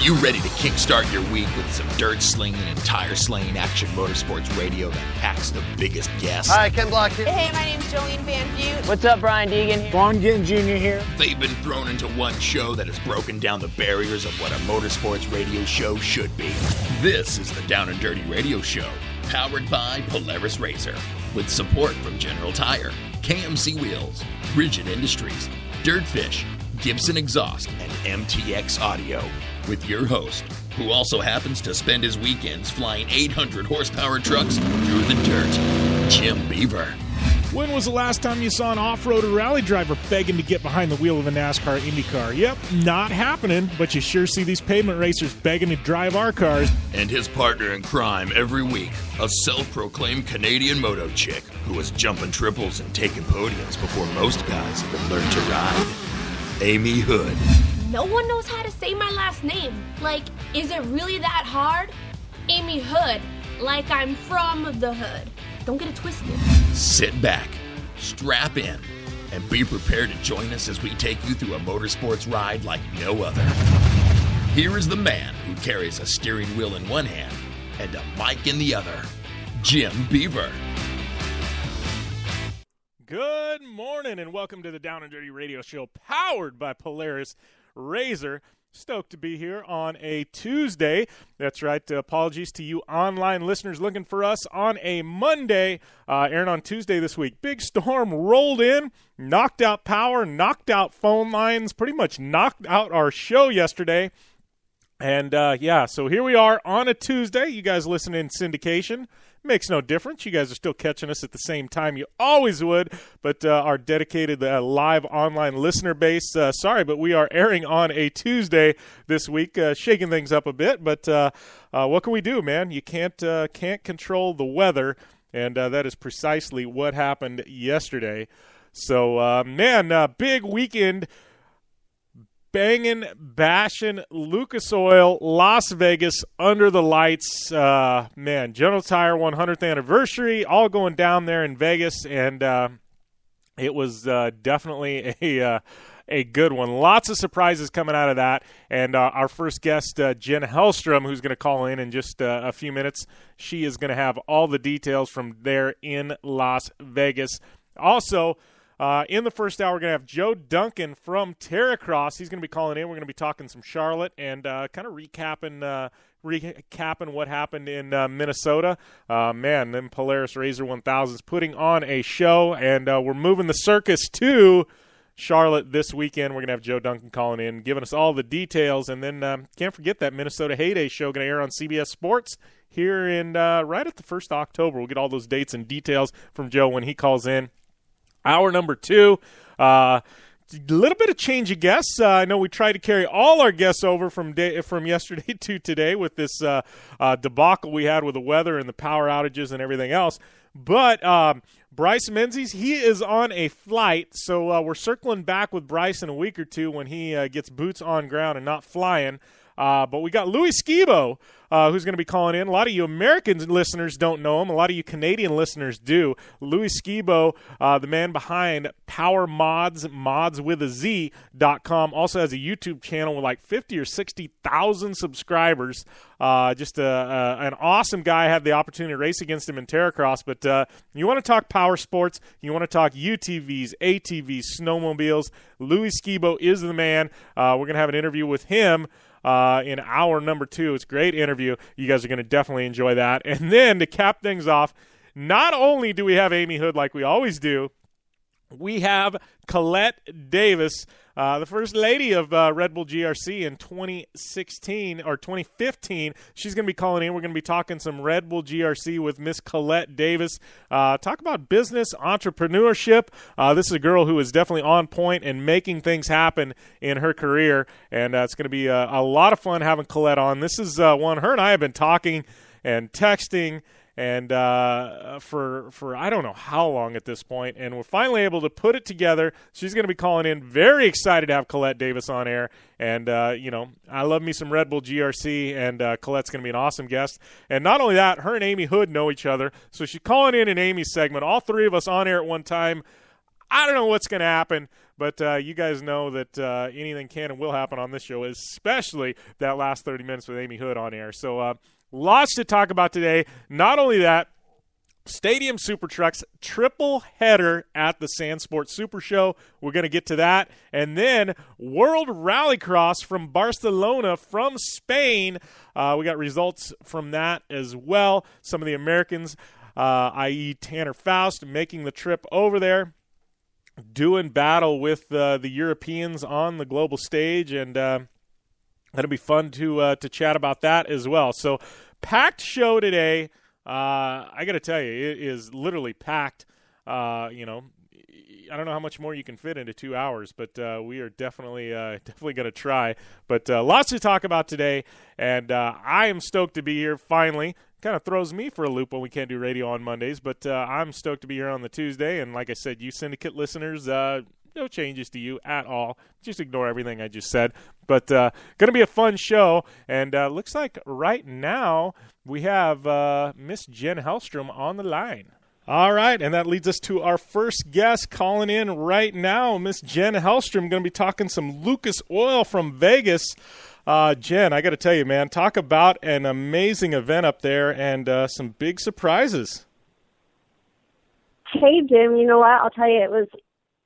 you ready to kickstart your week with some dirt slinging and tire slaying action motorsports radio that packs the biggest guests? Hi, Ken Block here. Hey, my name's Jolene Van Butte. What's up, Brian Deegan? Vaughn Ginn Jr. here. They've been thrown into one show that has broken down the barriers of what a motorsports radio show should be. This is the Down and Dirty Radio Show, powered by Polaris Razor, with support from General Tire, KMC Wheels, Rigid Industries, Dirtfish, Gibson Exhaust, and MTX Audio, with your host, who also happens to spend his weekends flying 800 horsepower trucks through the dirt, Jim Beaver. When was the last time you saw an off-road or rally driver begging to get behind the wheel of a NASCAR IndyCar? Yep, not happening, but you sure see these pavement racers begging to drive our cars. And his partner in crime every week, a self-proclaimed Canadian moto chick who was jumping triples and taking podiums before most guys even learned to ride. Amy Hood. No one knows how to say my last name. Like, is it really that hard? Amy Hood, like I'm from the hood. Don't get it twisted. Sit back, strap in, and be prepared to join us as we take you through a motorsports ride like no other. Here is the man who carries a steering wheel in one hand and a mic in the other, Jim Beaver. Good morning and welcome to the Down and Dirty Radio Show, powered by Polaris Razor. Stoked to be here on a Tuesday. That's right. Apologies to you online listeners looking for us on a Monday. Airing on Tuesday this week. Big storm rolled in, knocked out power, knocked out phone lines, pretty much knocked out our show yesterday. And, so here we are on a Tuesday. You guys listen in syndication. Makes no difference. You guys are still catching us at the same time you always would, but our dedicated live online listener base, sorry, but we are airing on a Tuesday this week, shaking things up a bit, but what can we do, man? You can't control the weather, and that is precisely what happened yesterday. So, big weekend. Banging, bashing, Lucas Oil, Las Vegas, under the lights. General Tire 100th anniversary, all going down there in Vegas, and it was definitely a good one. Lots of surprises coming out of that, and our first guest, Jen Hellstrom, who's going to call in just a few minutes, she is going to have all the details from there in Las Vegas. Also, in the first hour, we're going to have Joe Duncan from Terracross. He's going to be calling in. We're going to be talking some Charlotte and kind of recapping what happened in Minnesota. Them Polaris Razor 1000s putting on a show, and we're moving the circus to Charlotte this weekend. We're going to have Joe Duncan calling in, giving us all the details, and then can't forget that Minnesota Heyday show going to air on CBS Sports here in right at the 1st of October. We'll get all those dates and details from Joe when he calls in. Hour number 2, a little bit of change of guests. I know we tried to carry all our guests over from yesterday to today with this debacle we had with the weather and the power outages and everything else. But Bryce Menzies, he is on a flight, so we're circling back with Bryce in a week or two when he gets boots on ground and not flying. But we got Louis Skibo, who's going to be calling in. A lot of you American listeners don't know him. A lot of you Canadian listeners do. Louis Skibo, the man behind Power Mods, modswithaz.com, also has a YouTube channel with like 50 or 60,000 subscribers. Just an awesome guy. I had the opportunity to race against him in Terracross. But you want to talk power sports, you want to talk UTVs, ATVs, snowmobiles, Louis Skibo is the man. We're going to have an interview with him in hour number 2. It's a great interview. You guys are going to definitely enjoy that. And then to cap things off, not only do we have Amy Hood like we always do, we have Colette Davis, the first lady of Red Bull GRC in 2016 or 2015. She's going to be calling in. We're going to be talking some Red Bull GRC with Miss Colette Davis. Talk about business, entrepreneurship. This is a girl who is definitely on point and making things happen in her career, and it's going to be a lot of fun having Colette on. This is one her and I have been talking and texting and for I don't know how long at this point, and we're finally able to put it together. She's going to be calling in. Very excited to have Colette Davis on air, and I love me some Red Bull GRC, and Colette's going to be an awesome guest. And not only that, her and Amy Hood know each other, so she's calling in Amy's segment. All three of us on air at one time. I don't know what's going to happen, but you guys know that anything can and will happen on this show, especially that last 30 minutes with Amy Hood on air. So lots to talk about today. Not only that, Stadium Super Trucks triple header at the Sand Sports Super Show. We're going to get to that. And then World Rallycross from Barcelona from Spain. We got results from that as well. Some of the Americans, i.e. Tanner Faust, making the trip over there, doing battle with the Europeans on the global stage. And that'll be fun to chat about that as well. So packed show today. I got to tell you, it is literally packed. I don't know how much more you can fit into 2 hours, but we are definitely going to try. But lots to talk about today, and I am stoked to be here finally. Kind of throws me for a loop when we can't do radio on Mondays, but I'm stoked to be here on the Tuesday. And like I said, you syndicate listeners, no changes to you at all. Just ignore everything I just said. But going to be a fun show. And looks like right now we have Miss Jen Hellstrom on the line. All right, and that leads us to our first guest calling in right now. Miss Jen Hellstrom, going to be talking some Lucas Oil from Vegas. Jen, I got to tell you, man, talk about an amazing event up there and some big surprises. Hey, Jim, you know what? I'll tell you, it was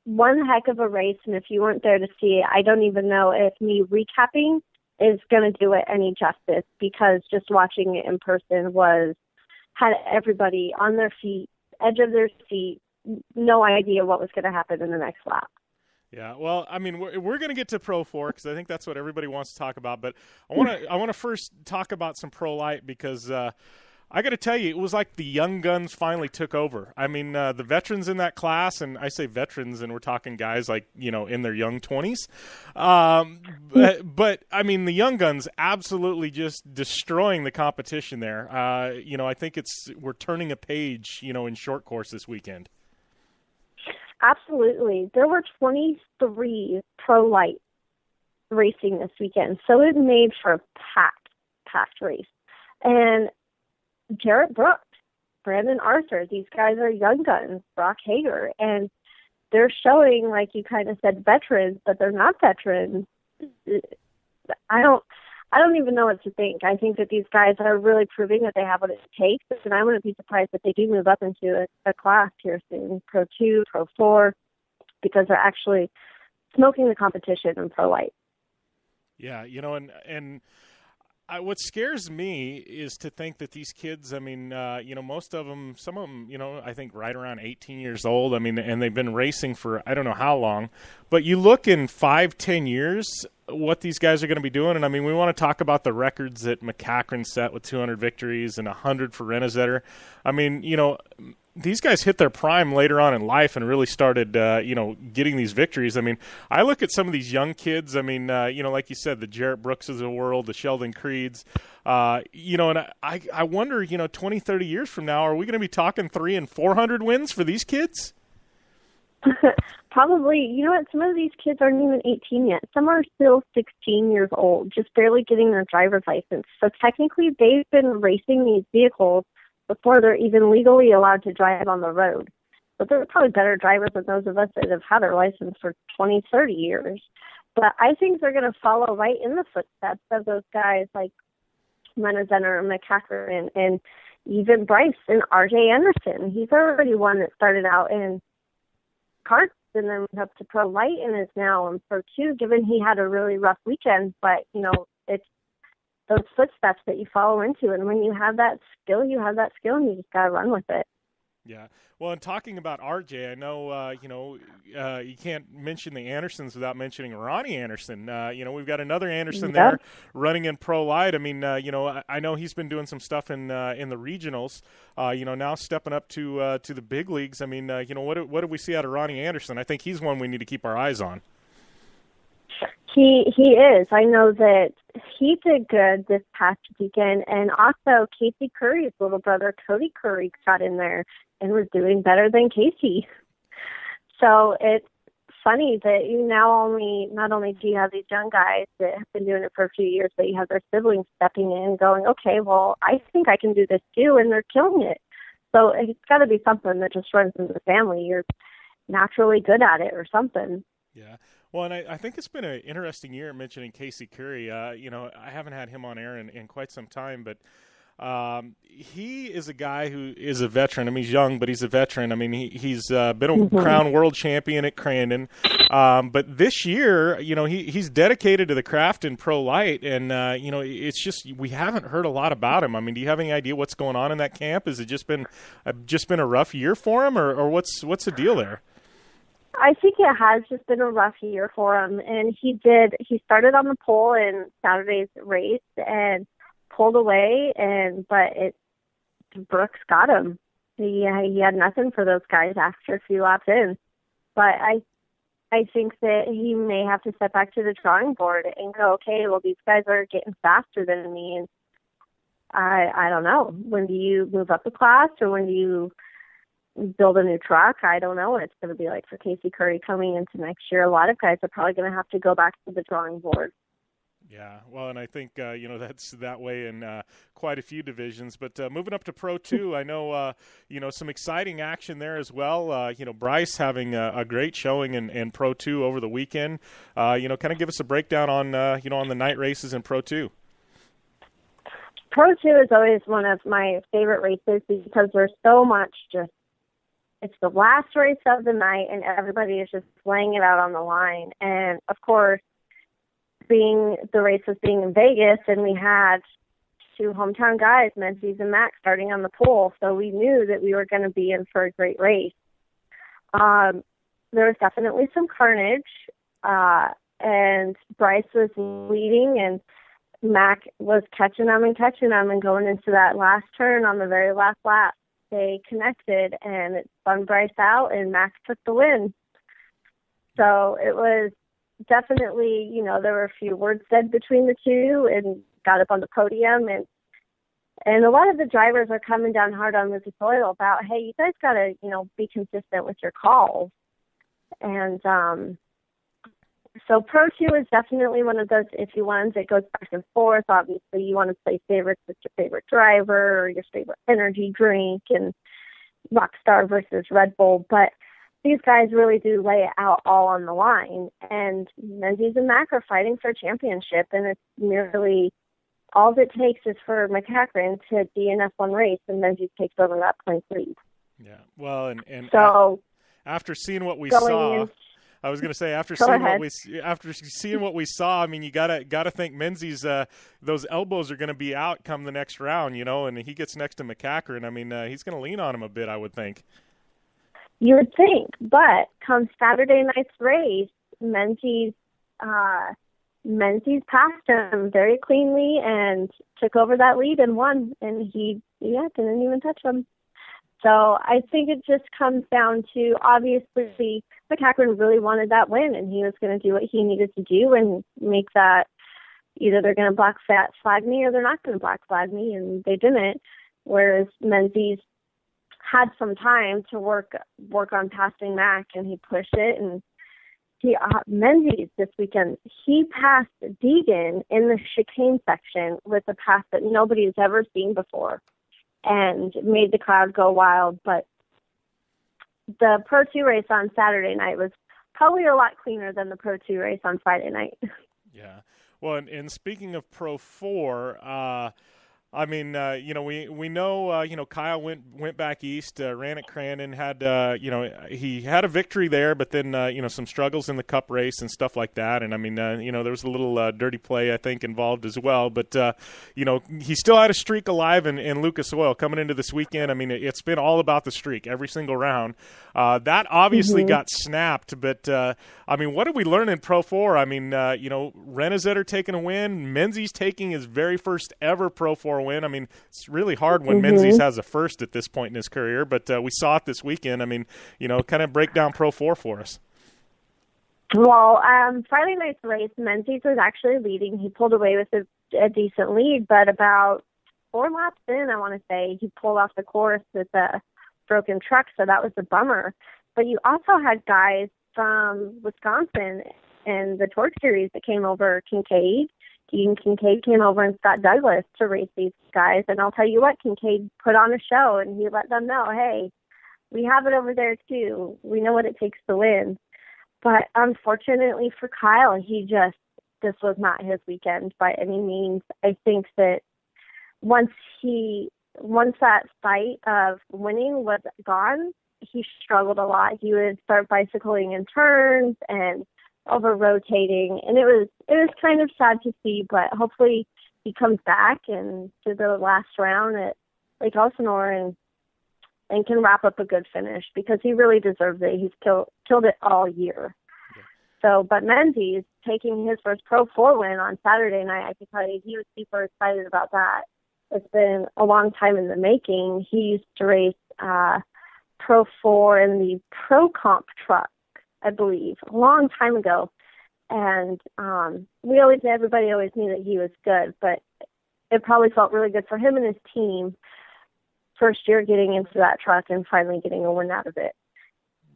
one heck of a race, and if you weren't there to see it, I don't even know if me recapping is going to do it any justice, because just watching it in person had everybody on their feet, edge of their seat, no idea what was going to happen in the next lap. Yeah, well, I mean, we're going to get to Pro 4 because I think that's what everybody wants to talk about. But I want to first talk about some Pro Light because I got to tell you, it was like the young guns finally took over. I mean, the veterans in that class, and I say veterans, and we're talking guys like, in their young 20s. But I mean, the young guns absolutely just destroying the competition there. I think we're turning a page, in short course this weekend. Absolutely. There were 23 Pro Light racing this weekend, so it made for a packed race. And Jarrett Brooks, Brandon Arthur, these guys are young guns, Brock Hager, and they're showing, like you kind of said, veterans, but they're not veterans. I don't even know what to think. I think that these guys are really proving that they have what it takes, and I wouldn't be surprised if they do move up into a class here soon, Pro 2, Pro 4, because they're actually smoking the competition in Pro Light. Yeah, and what scares me is to think that these kids, I mean, most of them, some of them, I think right around 18 years old. I mean, and they've been racing for I don't know how long. But you look in 5-10 years, what these guys are going to be doing. And, I mean, we want to talk about the records that McCachran set with 200 victories and 100 for Renesetter. I mean, these guys hit their prime later on in life and really started, getting these victories. I mean, I look at some of these young kids. I mean, like you said, the Jarrett Brookses of the world, the Sheldon Creeds, and I wonder, 20, 30 years from now, are we going to be talking 300 and 400 wins for these kids? Probably. You know what? Some of these kids aren't even 18 yet. Some are still 16 years old, just barely getting their driver's license. So technically, they've been racing these vehicles before they're even legally allowed to drive on the road. But they're probably better drivers than those of us that have had our license for 20, 30 years. But I think they're going to follow right in the footsteps of those guys like Renesetter and McCachran and even Bryce and R.J. Anderson. He's already one that started out in karts and then went up to Pro Light and is now in Pro 2, given he had a really rough weekend. But, it's those footsteps that you follow into. And when you have that skill, and you just got to run with it. Yeah. Well, and talking about RJ, I know, you can't mention the Andersons without mentioning Ronnie Anderson. We've got another Anderson there running in Pro Light. I mean, I know he's been doing some stuff in the regionals, now stepping up to the big leagues. I mean, what do we see out of Ronnie Anderson? I think he's one we need to keep our eyes on. He is. I know that he did good this past weekend, and also Casey Curry's little brother, Cody Curry, got in there and was doing better than Casey. So it's funny that you now not only do you have these young guys that have been doing it for a few years, but you have their siblings stepping in going, okay, well, I think I can do this too, and they're killing it. So it's got to be something that just runs in the family. naturally good at it or something. Yeah. Well, and I think it's been an interesting year mentioning Casey Curry. I haven't had him on air in quite some time, but he is a guy who is a veteran. I mean, he's young, but he's a veteran. I mean, he's been a crown world champion at Crandon. But this year, he's dedicated to the craft in Pro Light, and, it's just we haven't heard a lot about him. I mean, do you have any idea what's going on in that camp? Has it just been a rough year for him, or what's the deal there? I think it has just been a rough year for him, and he started on the pole in Saturday's race and pulled away, but Brooks got him. He had nothing for those guys after a few laps in. But I think that he may have to step back to the drawing board and go, okay, well, these guys are getting faster than me, and I don't know. When do you move up a class, or when do you build a new truck? I don't know what it's going to be like for Casey Curry coming into next year. A lot of guys are probably going to have to go back to the drawing board. Yeah, well, and I think, that's that way in quite a few divisions. But moving up to Pro 2, I know, some exciting action there as well. Bryce having a great showing in Pro 2 over the weekend. Kind of give us a breakdown on the night races in Pro 2. Pro 2 is always one of my favorite races because there's so much it's the last race of the night, and everybody is just laying it out on the line. And, of course, being the race was being in Vegas, and we had two hometown guys, Menzies and Max, starting on the pole, so we knew that we were going to be in for a great race. There was definitely some carnage, and Bryce was leading, and Mac was catching them and going into that last turn on the very last lap. They connected, and it spun Bryce out, and Max took the win. So it was definitely, there were a few words said between the two, and got up on the podium, and a lot of the drivers are coming down hard on Lucas Oil about, hey, you guys got to, be consistent with your calls. And so Pro 2 is definitely one of those iffy ones. It goes back and forth. Obviously, you want to play favorites with your favorite driver or your favorite energy drink, and Rockstar versus Red Bull. But these guys really do lay it out all on the line. And Menzies and Mac are fighting for a championship, and it's merely all it takes is for McCachran to DNF one race, and Menzies takes over that point lead. Yeah, well, and so after seeing what we saw, I was going to say after seeing what we saw, I mean, you gotta think Menzies, those elbows are going to be out come the next round, and he gets next to McCachran. I mean, he's going to lean on him a bit, I would think. You would think, but come Saturday night's race, Menzies passed him very cleanly and took over that lead and won, and he didn't even touch him. So I think it just comes down to, obviously, McCachran really wanted that win, and he was going to do what he needed to do and make that either they're going to black flag me or they're not going to black flag me, and they didn't, whereas Menzies had some time to work on passing Mac, and he pushed it, and Menzies this weekend, he passed Deegan in the chicane section with a pass that nobody has ever seen before, and made the crowd go wild. But the Pro 2 race on Saturday night was probably a lot cleaner than the Pro 2 race on Friday night. Yeah. Well, and speaking of Pro 4, I mean, we know, Kyle went back east, ran at Crandon, had, he had a victory there, but then, some struggles in the Cup race and stuff like that. And I mean, there was a little dirty play, I think, involved as well. But, he still had a streak alive in Lucas Oil coming into this weekend. I mean, it's been all about the streak every single round. That obviously got snapped, but, I mean, what did we learn in Pro 4? I mean, Renazetter taking a win, Menzies taking his very first ever Pro 4 win. I mean, it's really hard when Menzies has a first at this point in his career, but we saw it this weekend. I mean, kind of break down Pro 4 for us. Well, Friday night's race, Menzies was actually leading. He pulled away with a decent lead, but about 4 laps in, I want to say, he pulled off the course with a broken truck, so that was a bummer. But you also had guys from Wisconsin and the Torch Series that came over, Dean Kincaid came over, and Scott Douglas to race these guys. And I'll tell you what, Kincaid put on a show, and he let them know, hey, We have it over there too. We know what it takes to win. But unfortunately for Kyle, this was not his weekend by any means. I think that once that sight of winning was gone, he struggled a lot. He would start bicycling in turns and over rotating, and it was kind of sad to see, but hopefully he comes back and to the last round at Lake Elsinore and can wrap up a good finish, because he really deserves it. He's killed it all year. Yeah. So, but Menzies taking his first Pro 4 win on Saturday night, I can tell you he was super excited about that. It's been a long time in the making. He used to race Pro 4 in the Pro Comp truck, I believe, a long time ago. And everybody always knew that he was good, but it probably felt really good for him and his team first year getting into that truck and finally getting a win out of it.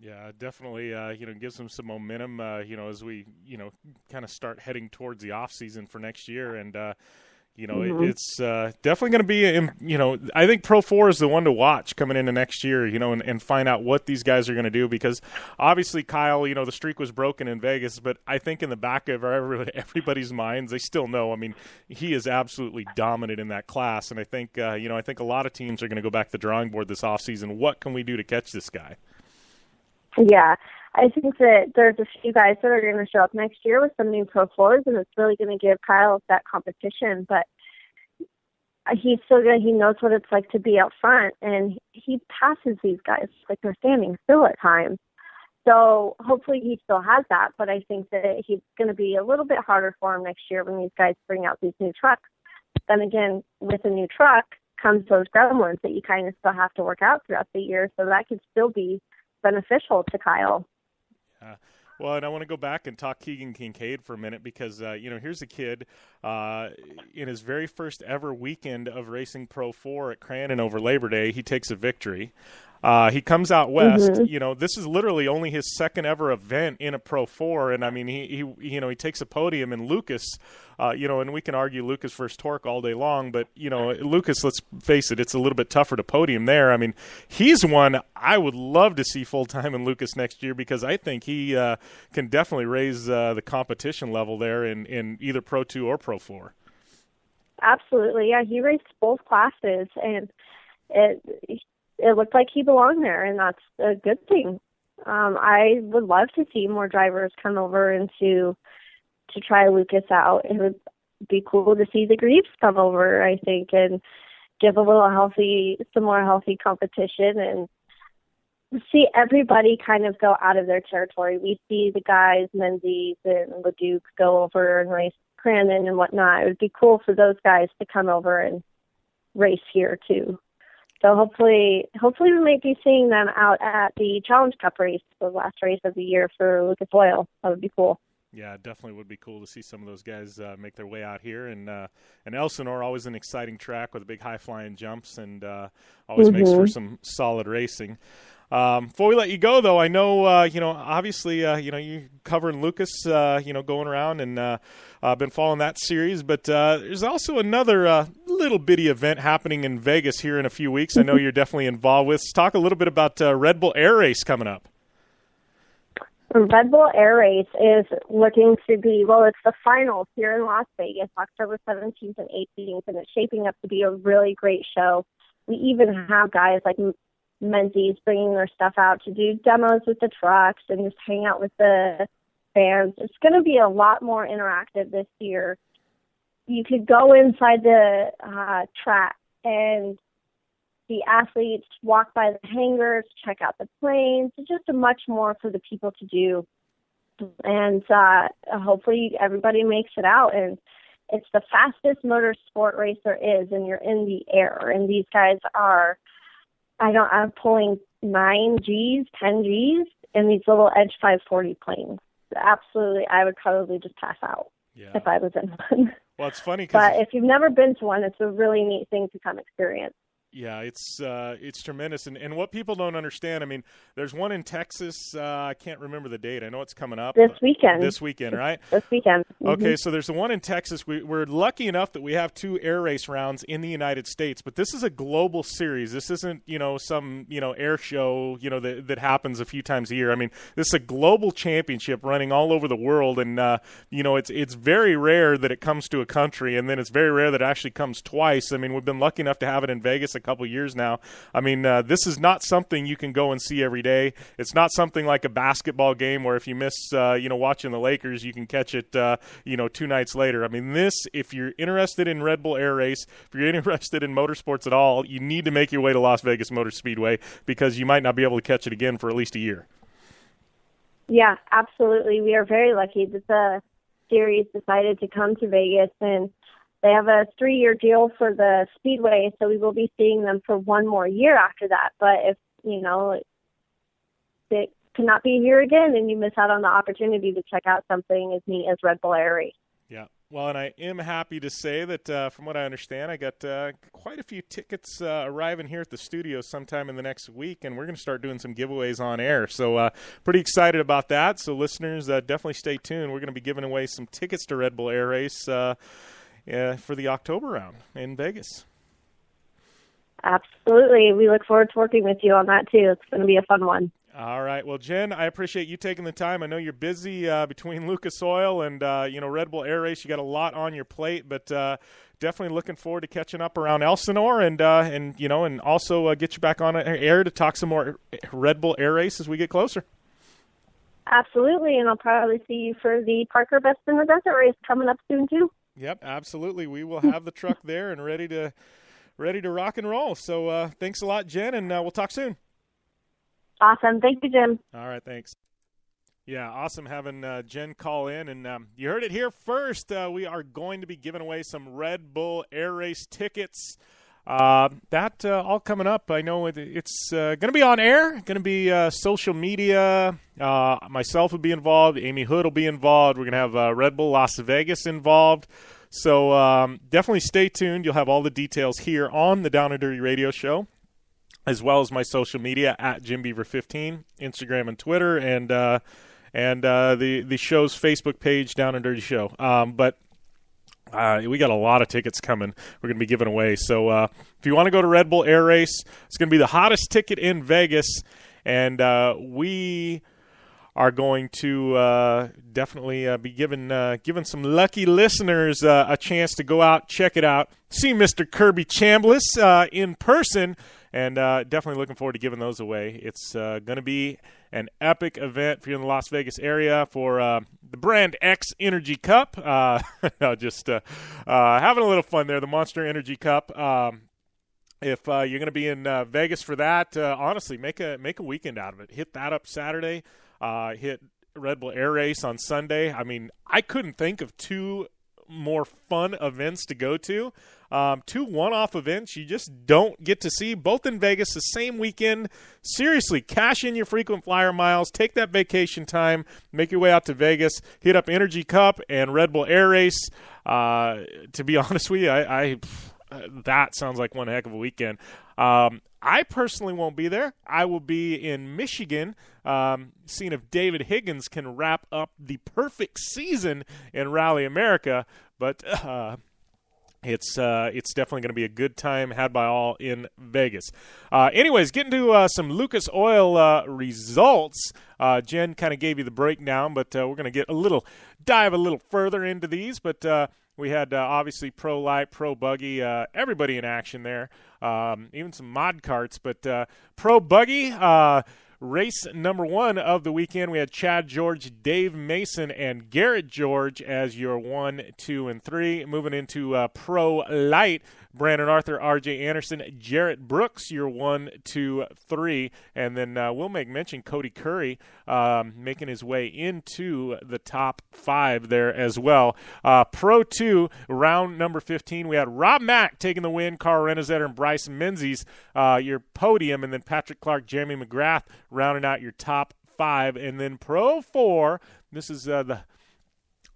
Yeah, definitely, gives them some momentum, as we, kind of start heading towards the off season for next year. And, it's definitely going to be, I think Pro 4 is the one to watch coming into next year, and find out what these guys are going to do, because obviously Kyle, the streak was broken in Vegas, but I think in the back of everybody's minds, they still know. I mean, he is absolutely dominant in that class. And I think, I think a lot of teams are going to go back to the drawing board this offseason. What can we do to catch this guy? Yeah, I think that there's a few guys that are going to show up next year with some new Pro 4s, and it's really going to give Kyle that competition. But he's still good. He knows what it's like to be out front, and he passes these guys like they're standing still at times. So hopefully he still has that, but I think that he's going to be a little bit harder for him next year when these guys bring out these new trucks. Then again, with a new truck comes those gremlins that you kind of still have to work out throughout the year, so that could still be beneficial to Kyle. Well, and I want to go back and talk Keegan Kincaid for a minute, because, here's a kid in his very first ever weekend of racing Pro 4 at Crandon over Labor Day. He takes a victory. He comes out west. Mm-hmm. This is literally only his second ever event in a Pro 4, and I mean, he takes a podium. And Lucas, and we can argue Lucas versus Torque all day long, but Lucas, let's face it, it's a little bit tougher to podium there. I mean, he's one I would love to see full time in Lucas next year, because I think he can definitely raise the competition level there in either Pro 2 or Pro 4. Absolutely, yeah. He raced both classes, and it looked like he belonged there, and that's a good thing. I would love to see more drivers come over and to try Lucas out. It would be cool to see the Greaves come over, I think, and give some more healthy competition, and see everybody kind of go out of their territory. We see the guys, Menzies and LeDuc, go over and race Crandon and whatnot. It would be cool for those guys to come over and race here too. So hopefully we might be seeing them out at the Challenge Cup race, the last race of the year for Lucas Oil. That would be cool. Yeah, it definitely would be cool to see some of those guys make their way out here. And Elsinore, always an exciting track with big high-flying jumps, and always makes for some solid racing. Before we let you go, though, I know, obviously, you're covering Lucas, going around, and I've been following that series. But there's also another little bitty event happening in Vegas here in a few weeks. I know you're definitely involved with. Let's talk a little bit about Red Bull Air Race coming up. Red Bull Air Race is looking to be, it's the finals here in Las Vegas, October 17th and 18th, and it's shaping up to be a really great show. We even have guys like Menzies bringing their stuff out to do demos with the trucks and just hang out with the fans. It's going to be a lot more interactive this year. You could go inside the track and the athletes walk by the hangars, check out the planes. It's just a much more for the people to do. And hopefully everybody makes it out. And it's the fastest motorsport race there is, and you're in the air. And these guys are, I'm pulling 9 Gs, 10 Gs in these little Edge 540 planes. Absolutely, I would probably just pass out if I was in one. Well, it's funny, but if you've never been to one, it's a really neat thing to come experience. Yeah, it's tremendous. And what people don't understand, I mean, there's one in Texas. I can't remember the date. I know it's coming up. This weekend. This weekend, right? This weekend. Mm-hmm. Okay, so there's the one in Texas. We're lucky enough that we have 2 air race rounds in the United States, but this is a global series. This isn't, some, air show, that happens a few times a year. I mean, this is a global championship running all over the world, and, it's very rare that it comes to a country, and then it's very rare that it actually comes twice. I mean, we've been lucky enough to have it in Vegas a couple years now. I mean, this is not something you can go and see every day. It's not something like a basketball game where if you miss, watching the Lakers, you can catch it, 2 nights later. I mean, if you're interested in Red Bull Air Race, if you're interested in motorsports at all, you need to make your way to Las Vegas Motor Speedway because you might not be able to catch it again for at least a year. Yeah, absolutely. We are very lucky that the series decided to come to Vegas, and they have a 3-year deal for the Speedway, so we will be seeing them for 1 more year after that. But if, it cannot be here again, and you miss out on the opportunity to check out something as neat as Red Bull Air Race. Yeah. Well, and I am happy to say that from what I understand, I got quite a few tickets arriving here at the studio sometime in the next week, and we're going to start doing some giveaways on air. So pretty excited about that. So listeners, definitely stay tuned. We're going to be giving away some tickets to Red Bull Air Race for the October round in Vegas. Absolutely. We look forward to working with you on that, too. It's going to be a fun one. All right. Well, Jen, I appreciate you taking the time. I know you're busy between Lucas Oil and, Red Bull Air Race. You got a lot on your plate, but definitely looking forward to catching up around Elsinore and also get you back on air to talk some more Red Bull Air Race as we get closer. Absolutely, and I'll probably see you for the Parker Best in the Desert race coming up soon, too. Yep, absolutely. We will have the truck there and ready to rock and roll. So thanks a lot, Jen, and we'll talk soon. Awesome. Thank you, Jim. All right, thanks. Yeah, awesome having Jen call in. And you heard it here first. We are going to be giving away some Red Bull Air Race tickets. That all coming up. I know it's going to be on air, going to be social media. Myself will be involved. Amy Hood will be involved. We're going to have Red Bull Las Vegas involved. So definitely stay tuned. You'll have all the details here on the Down and Dirty Radio Show, as well as my social media at JimBeaver15, Instagram and Twitter, and the show's Facebook page, Down and Dirty Show. But we got a lot of tickets coming we're going to be giving away. So if you want to go to Red Bull Air Race, it's going to be the hottest ticket in Vegas, and we are going to definitely be giving some lucky listeners a chance to go out, check it out, see Mr. Kirby Chambliss in person, and definitely looking forward to giving those away. It's going to be an epic event if you're in the Las Vegas area for the Brand X Energy Cup. Just having a little fun there, the Monster Energy Cup. If you're going to be in Vegas for that, honestly, make a weekend out of it. Hit that up Saturday. Hit Red Bull Air Race on Sunday. I mean, I couldn't think of 2 more fun events to go to. 2 one-off events you just don't get to see, both in Vegas the same weekend. Seriously, cash in your frequent flyer miles, take that vacation time, make your way out to Vegas, hit up Energy Cup and Red Bull Air Race. To be honest with you, I that sounds like one heck of a weekend. I personally won't be there. I will be in Michigan, seeing if David Higgins can wrap up the perfect season in Rally America. But it's definitely going to be a good time had by all in Vegas. Anyways, getting to some Lucas Oil results. Jen kind of gave you the breakdown, but we're going to dive a little further into these. But we had obviously Pro Light, Pro Buggy, everybody in action there, even some mod carts. But Pro Buggy, race number 1 of the weekend, we had Chad George, Dave Mason, and Garrett George as your 1, 2, and 3. Moving into Pro Light, Brandon Arthur, R.J. Anderson, Jarrett Brooks, your 1, 2, 3. And then we'll make mention Cody Curry making his way into the top 5 there as well. Pro 2, round number 15, we had Rob Mack taking the win, Carl Renazetter and Bryce Menzies, your podium, and then Patrick Clark, Jeremy McGrath rounding out your top 5. And then Pro 4, this is the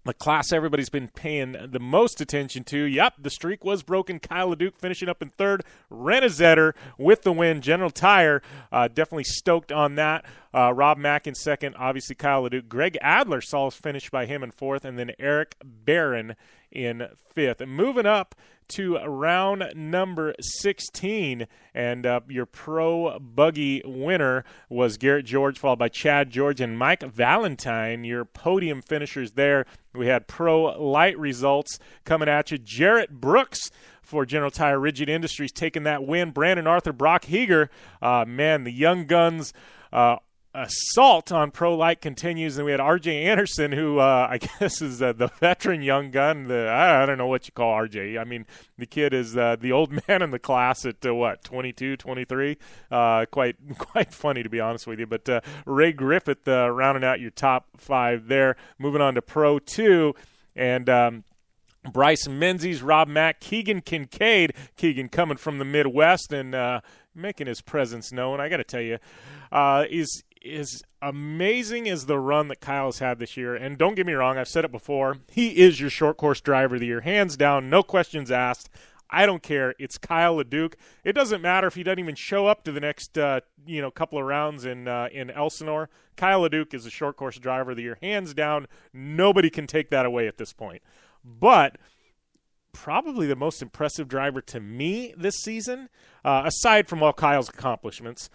the class everybody's been paying the most attention to. Yep, the streak was broken. Kyle LeDuc finishing up in third. Renazetter with the win. General Tire definitely stoked on that. Rob Mack in second. Obviously, Kyle LeDuc. Greg Adler saw us finish by him in fourth. And then Eric Barron in fifth. And moving up to round number 16, and your pro buggy winner was Garrett George, followed by Chad George and Mike Valentine, your podium finishers there. We had pro light results coming at you. Jarrett Brooks for General Tire Rigid Industries taking that win. Brandon Arthur, Brock Heeger, man, the young guns assault on Pro Light continues, and we had RJ Anderson, who I guess is the veteran young gun. I don't know what you call RJ. I mean, the kid is the old man in the class at 22, 23. Quite funny, to be honest with you. But Ray Griffith rounding out your top five there. Moving on to Pro 2, and Bryce Menzies, Rob Mack, Keegan Kincaid. Keegan coming from the Midwest and making his presence known. I got to tell you, is amazing as the run that Kyle's had this year. And don't get me wrong, I've said it before, he is your short course driver of the year, hands down, no questions asked. I don't care. It's Kyle LeDuc. It doesn't matter if he doesn't even show up to the next couple of rounds in Elsinore. Kyle LeDuc is the short course driver of the year, hands down. Nobody can take that away at this point. But probably the most impressive driver to me this season, aside from all Kyle's accomplishments,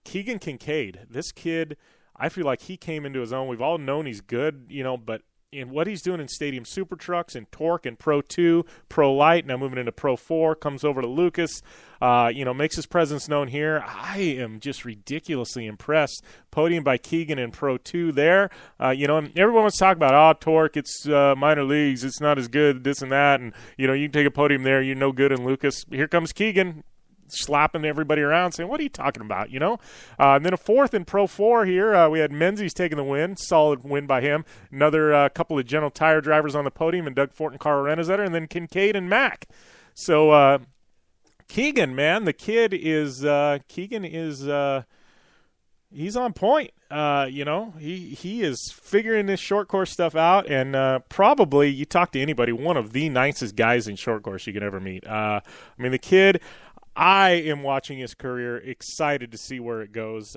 Keegan Kincaid. This kid, I feel like he came into his own. We've all known he's good, but in what he's doing in Stadium Super Trucks and Torque and Pro 2, Pro Light, now moving into Pro 4, comes over to Lucas, makes his presence known here. I am just ridiculously impressed. Podium by Keegan in Pro 2 there. And everyone was talking about, Torque, it's minor leagues, it's not as good, this and that, and, you can take a podium there, you're no good in Lucas. Here comes Keegan, slapping everybody around, saying, what are you talking about, And then a fourth in Pro 4 here. We had Menzies taking the win. Solid win by him. Another couple of General Tire drivers on the podium, and Doug Fort and Carl Renazetter, and then Kincaid and Mack. So Keegan, man, the kid is he's on point. He is figuring this short course stuff out, and probably, you talk to anybody, one of the nicest guys in short course you could ever meet. The kid, I am watching his career, excited to see where it goes.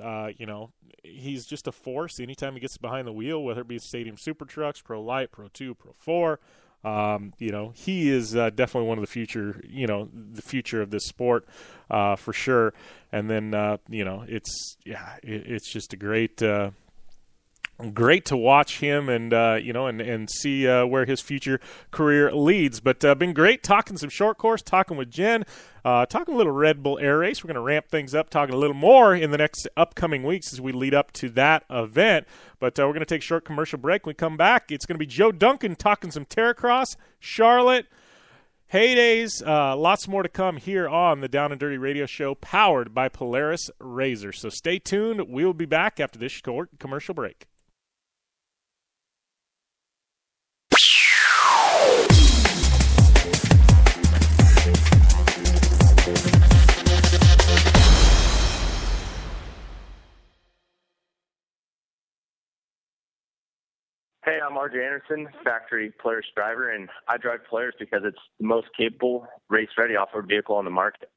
He's just a force anytime he gets behind the wheel, whether it be Stadium Super Trucks, Pro Light, Pro 2, Pro 4. He is definitely one of the future, the future of this sport for sure. And then, it's just a great to watch him and see where his future career leads. But been great talking some short course, talking with Jen, talking a little Red Bull Air Race. We're going to ramp things up, talking a little more in the next upcoming weeks as we lead up to that event. But we're going to take a short commercial break. When we come back, it's going to be Joe Duncan talking some Terracross, Charlotte, heydays, lots more to come here on the Down and Dirty Radio Show, powered by Polaris Razor. So stay tuned. We'll be back after this short commercial break. Hey, I'm RJ Anderson, factory Polaris driver, and I drive Polaris because it's the most capable, race-ready off-road vehicle on the market.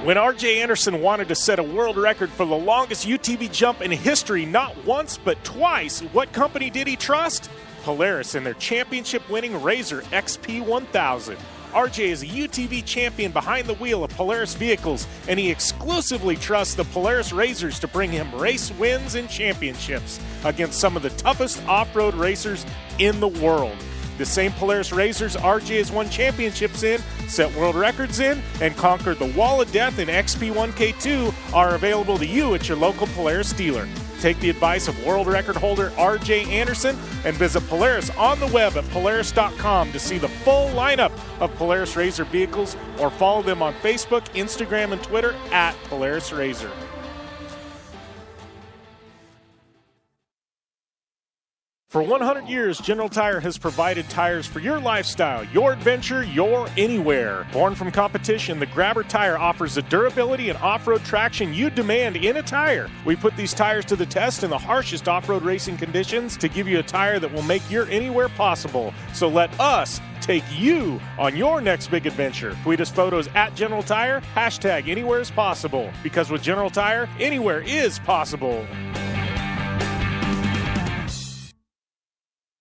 When RJ Anderson wanted to set a world record for the longest UTV jump in history, not once but twice, what company did he trust? Polaris and their championship-winning Razor XP1000. RJ is a UTV champion behind the wheel of Polaris vehicles, and he exclusively trusts the Polaris Razors to bring him race wins and championships against some of the toughest off-road racers in the world. The same Polaris Razors RJ has won championships in, set world records in, and conquered the Wall of Death in XP1K2 are available to you at your local Polaris dealer. Take the advice of world record holder RJ Anderson and visit Polaris on the web at Polaris.com to see the full lineup of Polaris Razor vehicles, or follow them on Facebook, Instagram, and Twitter at Polaris Razor. For 100 years, General Tire has provided tires for your lifestyle, your adventure, your anywhere. Born from competition, the Grabber tire offers the durability and off-road traction you demand in a tire. We put these tires to the test in the harshest off-road racing conditions to give you a tire that will make your anywhere possible. So let us take you on your next big adventure. Tweet us photos at General Tire, hashtag anywhere is possible. Because with General Tire, anywhere is possible.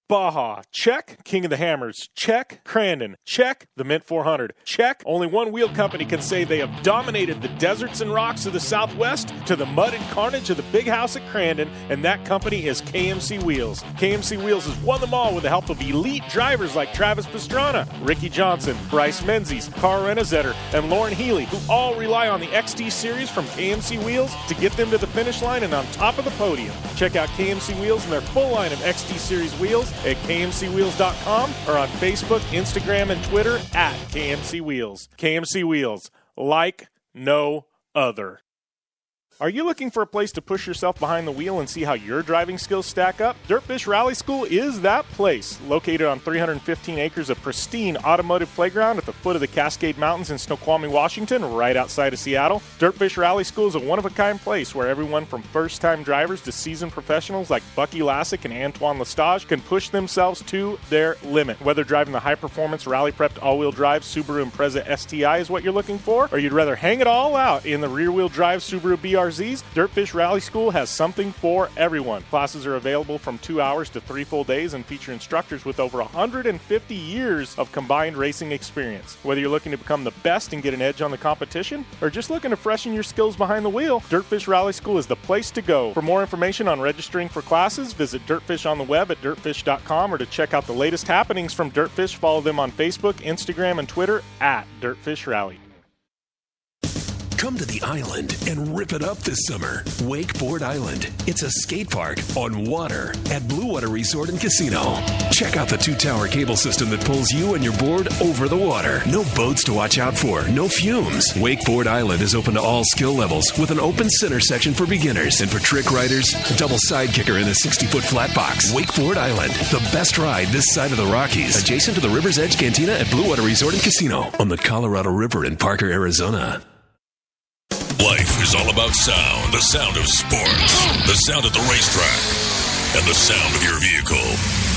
Baja, check. King of the Hammers, check. Crandon, check. The Mint 400, check. Only one wheel company can say they have dominated the deserts and rocks of the Southwest to the mud and carnage of the big house at Crandon, and that company is KMC Wheels. KMC Wheels has won them all with the help of elite drivers like Travis Pastrana, Ricky Johnson, Bryce Menzies, Carl Renazetter, and Lauren Healy, who all rely on the XD Series from KMC Wheels to get them to the finish line and on top of the podium. Check out KMC Wheels and their full line of XD Series wheels at KMCWheels.com or on Facebook, Instagram, and Twitter at KMC Wheels. KMC Wheels, like no other. Are you looking for a place to push yourself behind the wheel and see how your driving skills stack up? Dirtfish Rally School is that place. Located on 315 acres of pristine automotive playground at the foot of the Cascade Mountains in Snoqualmie, Washington, right outside of Seattle, Dirtfish Rally School is a one-of-a-kind place where everyone from first-time drivers to seasoned professionals like Bucky Lassick and Antoine Lestage can push themselves to their limit. Whether driving the high-performance, rally-prepped all-wheel drive Subaru Impreza STI is what you're looking for, or you'd rather hang it all out in the rear-wheel drive Subaru BRZ, Dirtfish Rally School has something for everyone. Classes are available from 2 hours to 3 full days and feature instructors with over 150 years of combined racing experience. Whether you're looking to become the best and get an edge on the competition, or just looking to freshen your skills behind the wheel, Dirtfish Rally School is the place to go. For more information on registering for classes, visit Dirtfish on the web at dirtfish.com, or to check out the latest happenings from Dirtfish, follow them on Facebook, Instagram, and Twitter at Dirtfish Rally. Come to the island and rip it up this summer. Wakeboard Island. It's a skate park on water at Blue Water Resort and Casino. Check out the 2-tower cable system that pulls you and your board over the water. No boats to watch out for, no fumes. Wakeboard Island is open to all skill levels with an open center section for beginners, and for trick riders, a double side kicker in a 60-foot flat box. Wakeboard Island, the best ride this side of the Rockies, adjacent to the River's Edge Cantina at Blue Water Resort and Casino on the Colorado River in Parker, Arizona. Life is all about sound. The sound of sports. The sound at the racetrack. And the sound of your vehicle.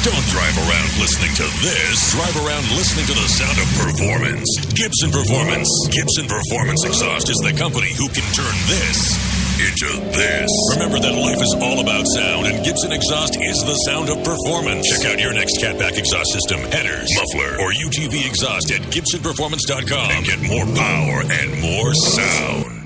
Don't drive around listening to this. Drive around listening to the sound of performance. Gibson Performance. Gibson Performance Exhaust is the company who can turn this into this. Remember that life is all about sound, and Gibson Exhaust is the sound of performance. Check out your next catback exhaust system, headers, muffler, or UTV exhaust at GibsonPerformance.com and get more power and more sound.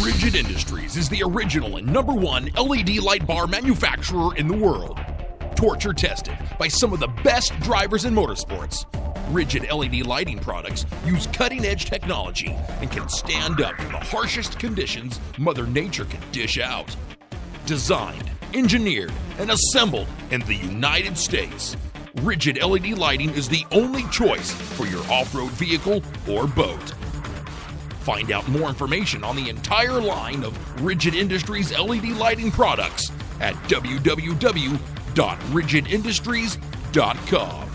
Rigid Industries is the original and #1 LED light bar manufacturer in the world. Torture tested by some of the best drivers in motorsports. Rigid LED lighting products use cutting-edge technology and can stand up to the harshest conditions Mother Nature can dish out. Designed, engineered, and assembled in the United States, Rigid LED lighting is the only choice for your off-road vehicle or boat. Find out more information on the entire line of Rigid Industries LED lighting products at www.rigidindustries.com.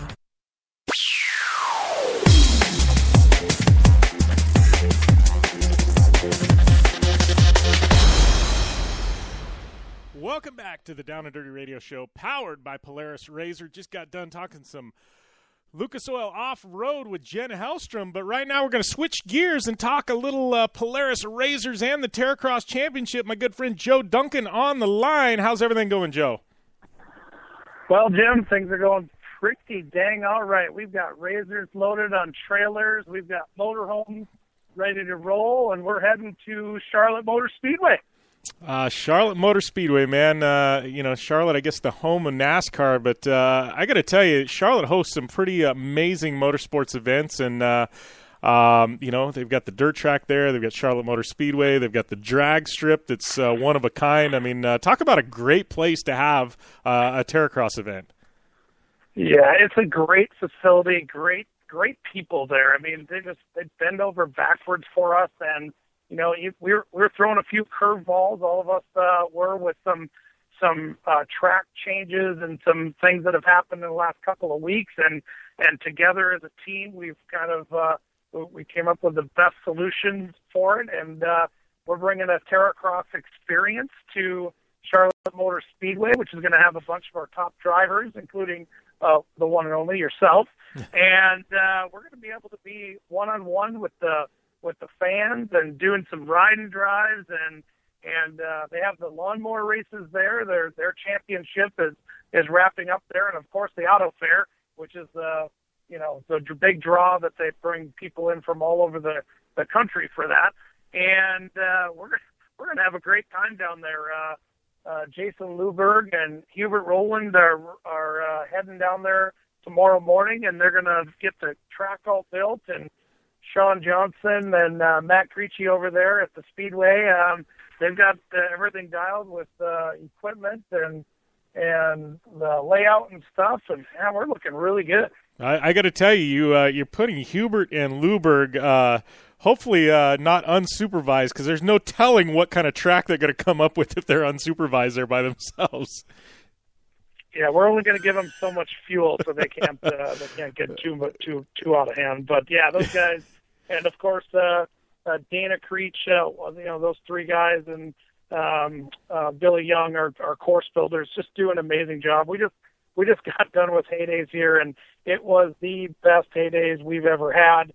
Welcome back to the Down and Dirty Radio Show, powered by Polaris RZR. Just got done talking some Lucas Oil Off-Road with Jen Hellstrom, but right now we're going to switch gears and talk a little Polaris RZRs and the Terracross Championship. My good friend Joe Duncan on the line. How's everything going, Joe? Well, Jim, things are going pretty dang all right. We've got RZRs loaded on trailers. We've got motorhomes ready to roll, and we're heading to Charlotte Motor Speedway. Charlotte Motor Speedway, man. Charlotte, I guess the home of NASCAR, but I got to tell you, Charlotte hosts some pretty amazing motorsports events, and they've got the dirt track there. They've got Charlotte Motor Speedway. They've got the drag strip that's one of a kind. I mean, talk about a great place to have a Terracross event. Yeah, it's a great facility, great people there. I mean, they bend over backwards for us, and we're throwing a few curveballs. All of us were with some track changes and some things that have happened in the last couple of weeks, and together as a team, we've kind of we came up with the best solutions for it, and we're bringing a Terracross experience to Charlotte Motor Speedway, which is going to have a bunch of our top drivers, including the one and only yourself, and we're going to be able to be one-on-one with the fans and doing some ride and drives, and they have the lawnmower races there. Their championship is wrapping up there, and of course the auto fair, which is the big draw that they bring people in from all over the country for that. And we're gonna have a great time down there. Jason Luberg and Hubert Rowland are heading down there tomorrow morning, and they're gonna get the track all built. And Sean Johnson and Matt Creechy over there at the Speedway, they've got everything dialed with equipment and the layout and stuff, and we're looking really good. I got to tell you, you're putting Hubert and Luberg, hopefully not unsupervised, because there's no telling what kind of track they're going to come up with if they're unsupervised there by themselves. Yeah, we're only going to give them so much fuel, so they can't get too out of hand. But yeah, those guys, and of course Dana Creech, those three guys, and Billy Young, our course builders, just do an amazing job. We just got done with Heydays here, and it was the best Heydays we've ever had.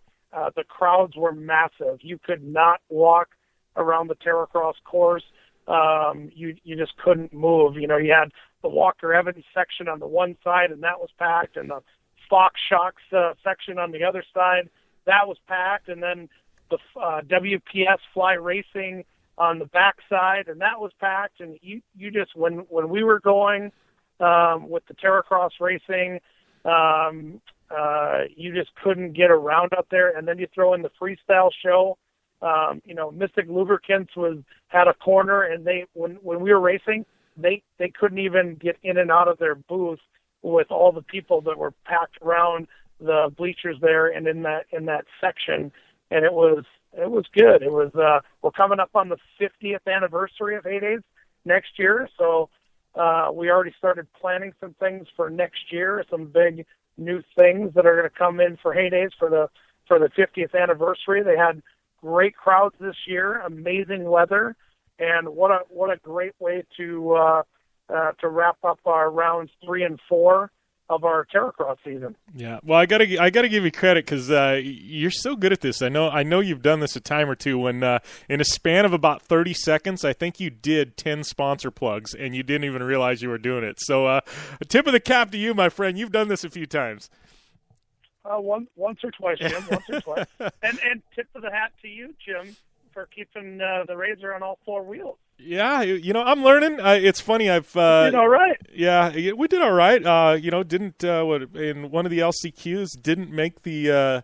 The crowds were massive. You could not walk around the Terracross course. You just couldn't move. You had the Walker Evans section on the one side, and that was packed, and the Fox Shocks section on the other side, that was packed, and then the WPS Fly Racing on the back side, and that was packed. And you just, when we were going with the Terracross racing, you just couldn't get around up there. And then you throw in the freestyle show. Mystic Lubricants had a corner, and when we were racing, they couldn't even get in and out of their booth with all the people that were packed around the bleachers there and in that section. And it was good. It was we're coming up on the 50th anniversary of Heydays next year, so we already started planning some things for next year, some big new things that are going to come in for Heydays for the 50th anniversary. They had great crowds this year, amazing weather, and what a great way to wrap up our rounds 3 and 4 of our Terracross season. Yeah, well, I gotta give you credit, because you're so good at this. I know you've done this a time or two. When in a span of about 30 seconds, I think you did 10 sponsor plugs, and you didn't even realize you were doing it. So, a tip of the cap to you, my friend. You've done this a few times. Once or twice, Jim. Once or twice. And tip of the hat to you, Jim, for keeping the Razor on all 4 wheels. Yeah, I'm learning. It's funny. We did all right. Yeah, we did all right. Didn't in one of the LCQs didn't make the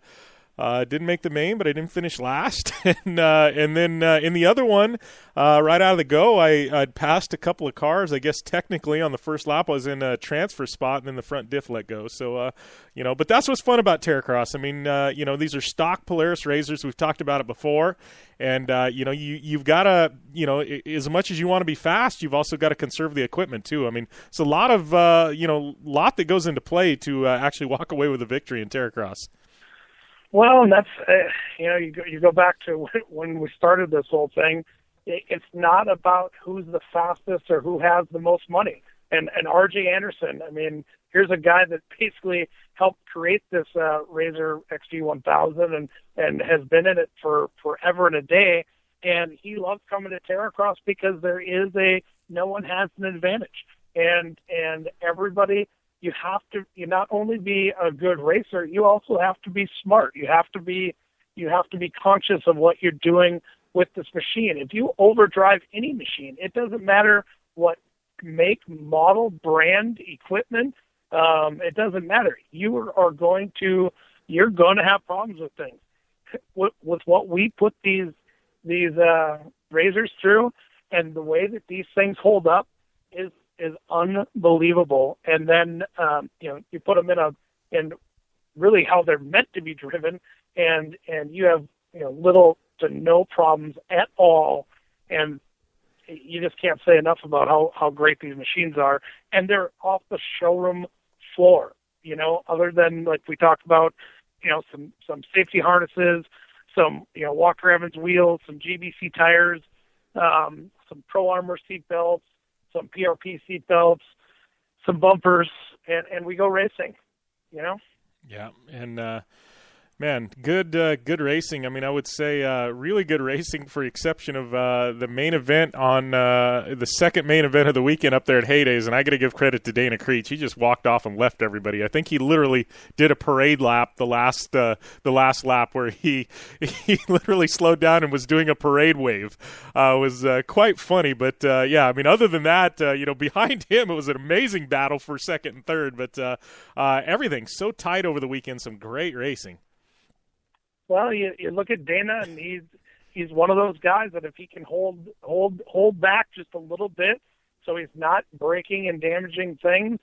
main, but I didn't finish last. and then in the other one, right out of the go, I'd passed a couple of cars. I guess technically on the first lap I was in a transfer spot, and then the front diff let go. So but that's what's fun about Terracross. I mean, these are stock Polaris Razors. We've talked about it before. And, you've got to, as much as you want to be fast, you've also got to conserve the equipment, too. I mean, it's a lot of, lot that goes into play to actually walk away with a victory in Terracross. Well, and that's, you go back to when we started this whole thing. It's not about who's the fastest or who has the most money. And R.J. Anderson, I mean, here's a guy that basically helped create this Razor XG1000 and has been in it for forever and a day. And he loves coming to Terracross because no one has an advantage. And everybody, you not only be a good racer, you also have to be smart. You have to be conscious of what you're doing with this machine. If you overdrive any machine, it doesn't matter what make, model, brand, equipment, it doesn't matter. You're going to have problems with things. With what we put these Razors through, and the way that these things hold up is unbelievable. And then you put them in really how they're meant to be driven, and you have little to no problems at all. And you just can't say enough about how great these machines are. And they're off the showroom floor, other than, like we talked about, some safety harnesses, some, Walker Evans wheels, some GBC tires, some Pro Armor seat belts, some PRP seat belts, some bumpers, and we go racing, Yeah, and man, good racing. I mean, I would say really good racing, for exception of the main event on the second main event of the weekend up there at Heydays, and I got to give credit to Dana Creech. He just walked off and left everybody. I think he literally did a parade lap the last lap where he literally slowed down and was doing a parade wave. It was quite funny, but yeah, I mean, other than that, behind him it was an amazing battle for second and third, but everything's so tight over the weekend. Some great racing. Well, you look at Dana, and he's one of those guys that if he can hold back just a little bit, so he's not breaking and damaging things,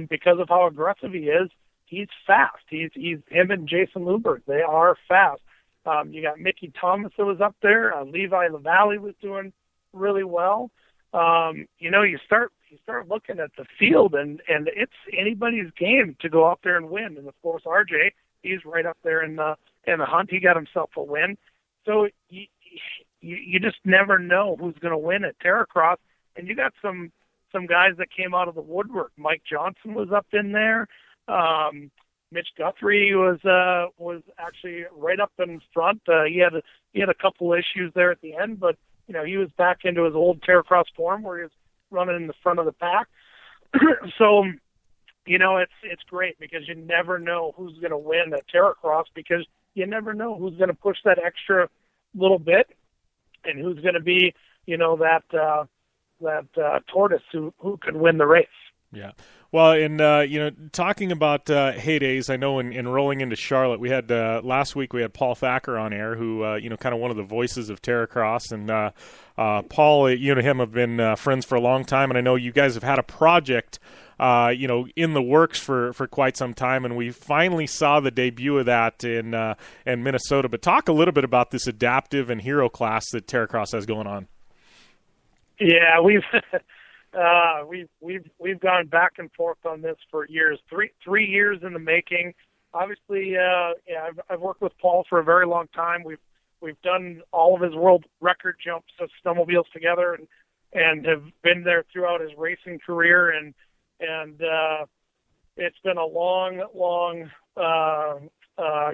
because of how aggressive he is, he's fast. He's him and Jason Luberg. They are fast. You got Mickey Thomas that was up there. Levi LaValle was doing really well. You start looking at the field, and it's anybody's game to go out there and win. And of course, RJ, he's right up there in the hunt. He got himself a win. So you just never know who's going to win at Terracross. And you got some guys that came out of the woodwork. Mike Johnson was up in there. Mitch Guthrie was actually right up in front. He had a couple issues there at the end, but he was back into his old Terracross form where he was running in the front of the pack. So it's great because you never know who's going to win at Terracross, because you never know who's going to push that extra little bit and who's going to be, that tortoise who could win the race. Yeah. Well, and, talking about Heydays, I know in rolling into Charlotte, we had last week we had Paul Thacker on air, who, kind of one of the voices of Terracross. And Paul, you and him have been friends for a long time, and I know you guys have had a project, in the works for quite some time, and we finally saw the debut of that in Minnesota. But talk a little bit about this adaptive and hero class that Terracross has going on. Yeah, we've gone back and forth on this for years, three years in the making. Obviously, I've worked with Paul for a very long time. We've done all of his world record jumps of snowmobiles together, and have been there throughout his racing career, and it's been a long,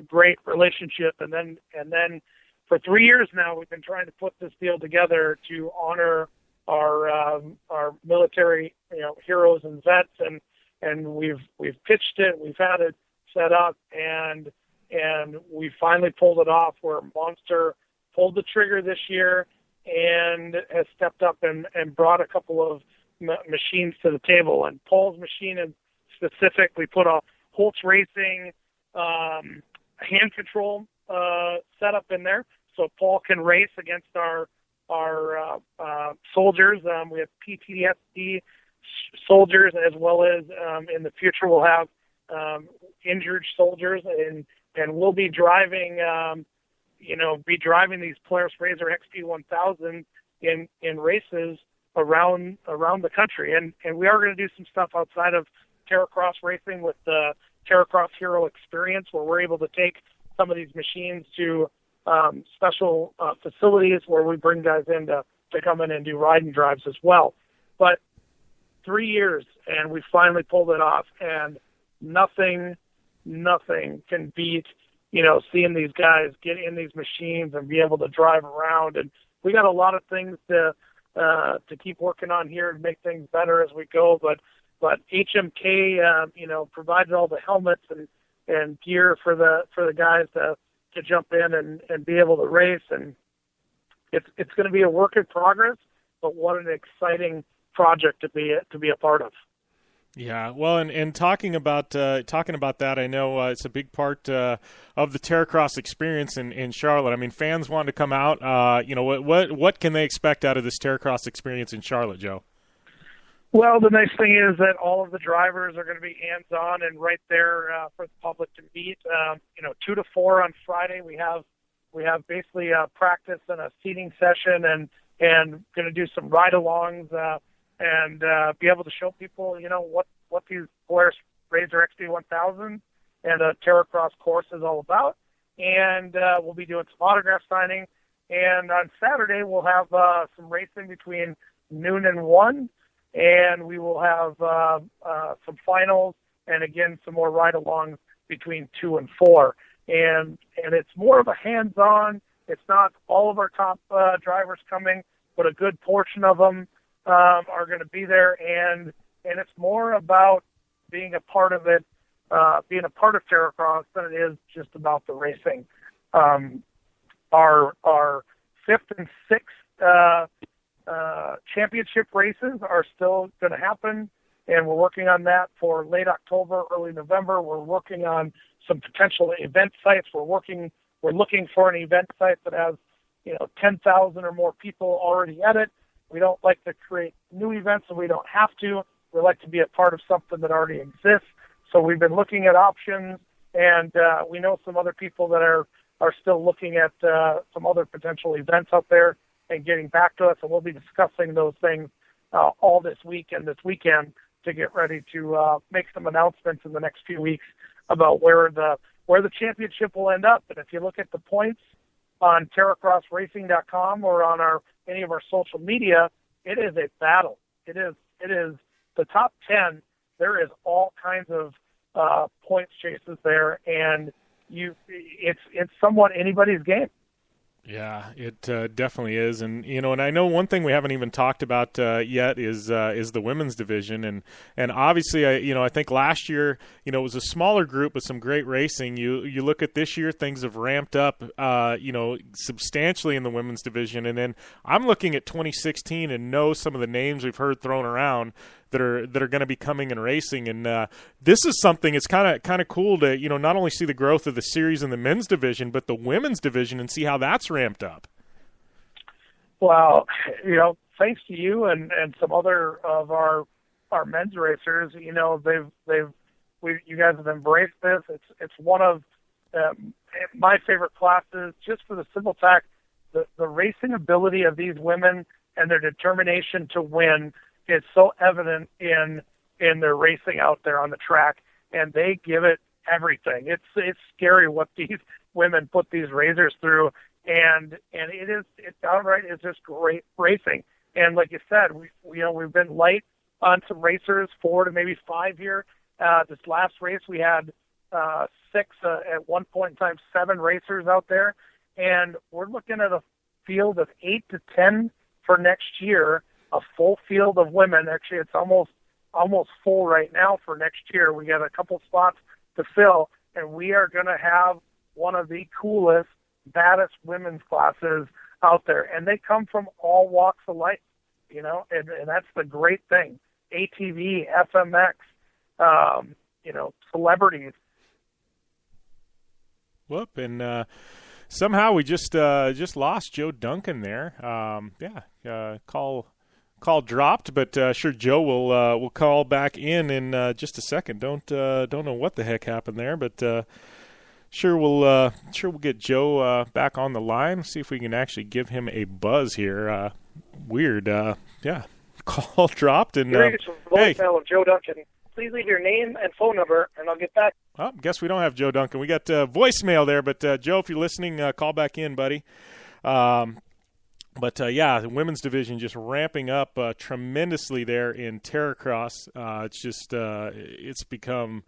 great relationship. And then for 3 years now, we've been trying to put this deal together to honor our military, heroes and vets, and we've pitched it, we've had it set up, and we finally pulled it off, where Monster pulled the trigger this year and has stepped up and brought a couple of machines to the table. And Paul's machine in specific, we put a Holtz Racing hand control setup in there, so Paul can race against our soldiers. We have PTSD soldiers, as well as in the future we'll have injured soldiers, and we'll be driving these Polaris Razor XP 1000 in races around the country, and we are going to do some stuff outside of Terracross racing with the Terracross Hero Experience, where we're able to take some of these machines to special facilities where we bring guys in to come in and do riding drives as well. But 3 years, and we finally pulled it off, and nothing can beat, seeing these guys get in these machines and be able to drive around. And we got a lot of things to keep working on here and make things better as we go. But HMK, provided all the helmets and gear for the guys to jump in and be able to race. And it's going to be a work in progress, but what an exciting project to be a part of. Yeah, well, and talking about that, I know it's a big part of the Terracross experience in Charlotte. I mean, fans want to come out. What can they expect out of this Terracross experience in Charlotte, Joe? Well, the nice thing is that all of the drivers are going to be hands-on and right there for the public to meet. 2 to 4 on Friday, we have We have basically a practice and a seating session, and going to do some ride-alongs and be able to show people, what these Polaris RZR XD 1000 and a Terracross course is all about. And we'll be doing some autograph signing. And on Saturday, we'll have some racing between noon and 1, and we will have some finals and, again, some more ride-alongs between 2 and 4. And it's more of a hands-on. It's not all of our top drivers coming, but a good portion of them are going to be there. And it's more about being a part of it, being a part of Terracross than it is just about the racing. Our 5th and 6th championship races are still going to happen, and we're working on that for late October, early November. We're working on some potential event sites. We're looking for an event site that has 10,000 or more people already at it. We don't like to create new events, and we don't have to. We like to be a part of something that already exists. So we've been looking at options, and we know some other people that are still looking at some other potential events out there and getting back to us, and we'll be discussing those things all this week and this weekend to get ready to make some announcements in the next few weeks about where the championship will end up. And if you look at the points on terracrossracing.com or on any of our social media, it is a battle. It is the top 10. There is all kinds of points chases there, and it's somewhat anybody's game. Yeah, it definitely is, and and I know one thing we haven't even talked about yet is the women's division, and obviously I think last year it was a smaller group with some great racing. You look at this year, things have ramped up substantially in the women's division, and then I'm looking at 2016 and know some of the names we've heard thrown around that are going to be coming and racing, and this is something. It's kind of cool to not only see the growth of the series in the men's division, but the women's division, and see how that's ramped up. Well, thanks to you and some other of our men's racers, you guys have embraced this. It's one of my favorite classes, just for the simple fact that the racing ability of these women and their determination to win is so evident in their racing out there on the track, and they give it everything. It's scary what these women put these RZRs through, and it's outright is just great racing. And like you said, we've been light on some racers, 4 to maybe 5 here. This last race we had 6 at one point in time, 7 racers out there, and we're looking at a field of 8 to 10 for next year. A full field of women. Actually, it's almost full right now for next year. We got a couple spots to fill, and we are going to have one of the coolest, baddest women's classes out there. And they come from all walks of life, and that's the great thing. ATV, FMX, celebrities. Whoop, and somehow we just lost Joe Duncan there. Call dropped, but sure Joe will call back in just a second. Don't know what the heck happened there, but sure we'll get Joe back on the line. See if we can actually give him a buzz here. Weird, call dropped, and hey, voicemail of Joe Duncan. Please leave your name and phone number, and I'll get back. Oh, guess we don't have Joe Duncan. We got voicemail there, but Joe, if you're listening, call back in, buddy. But the women's division just ramping up tremendously there in Terracross. It's just it's become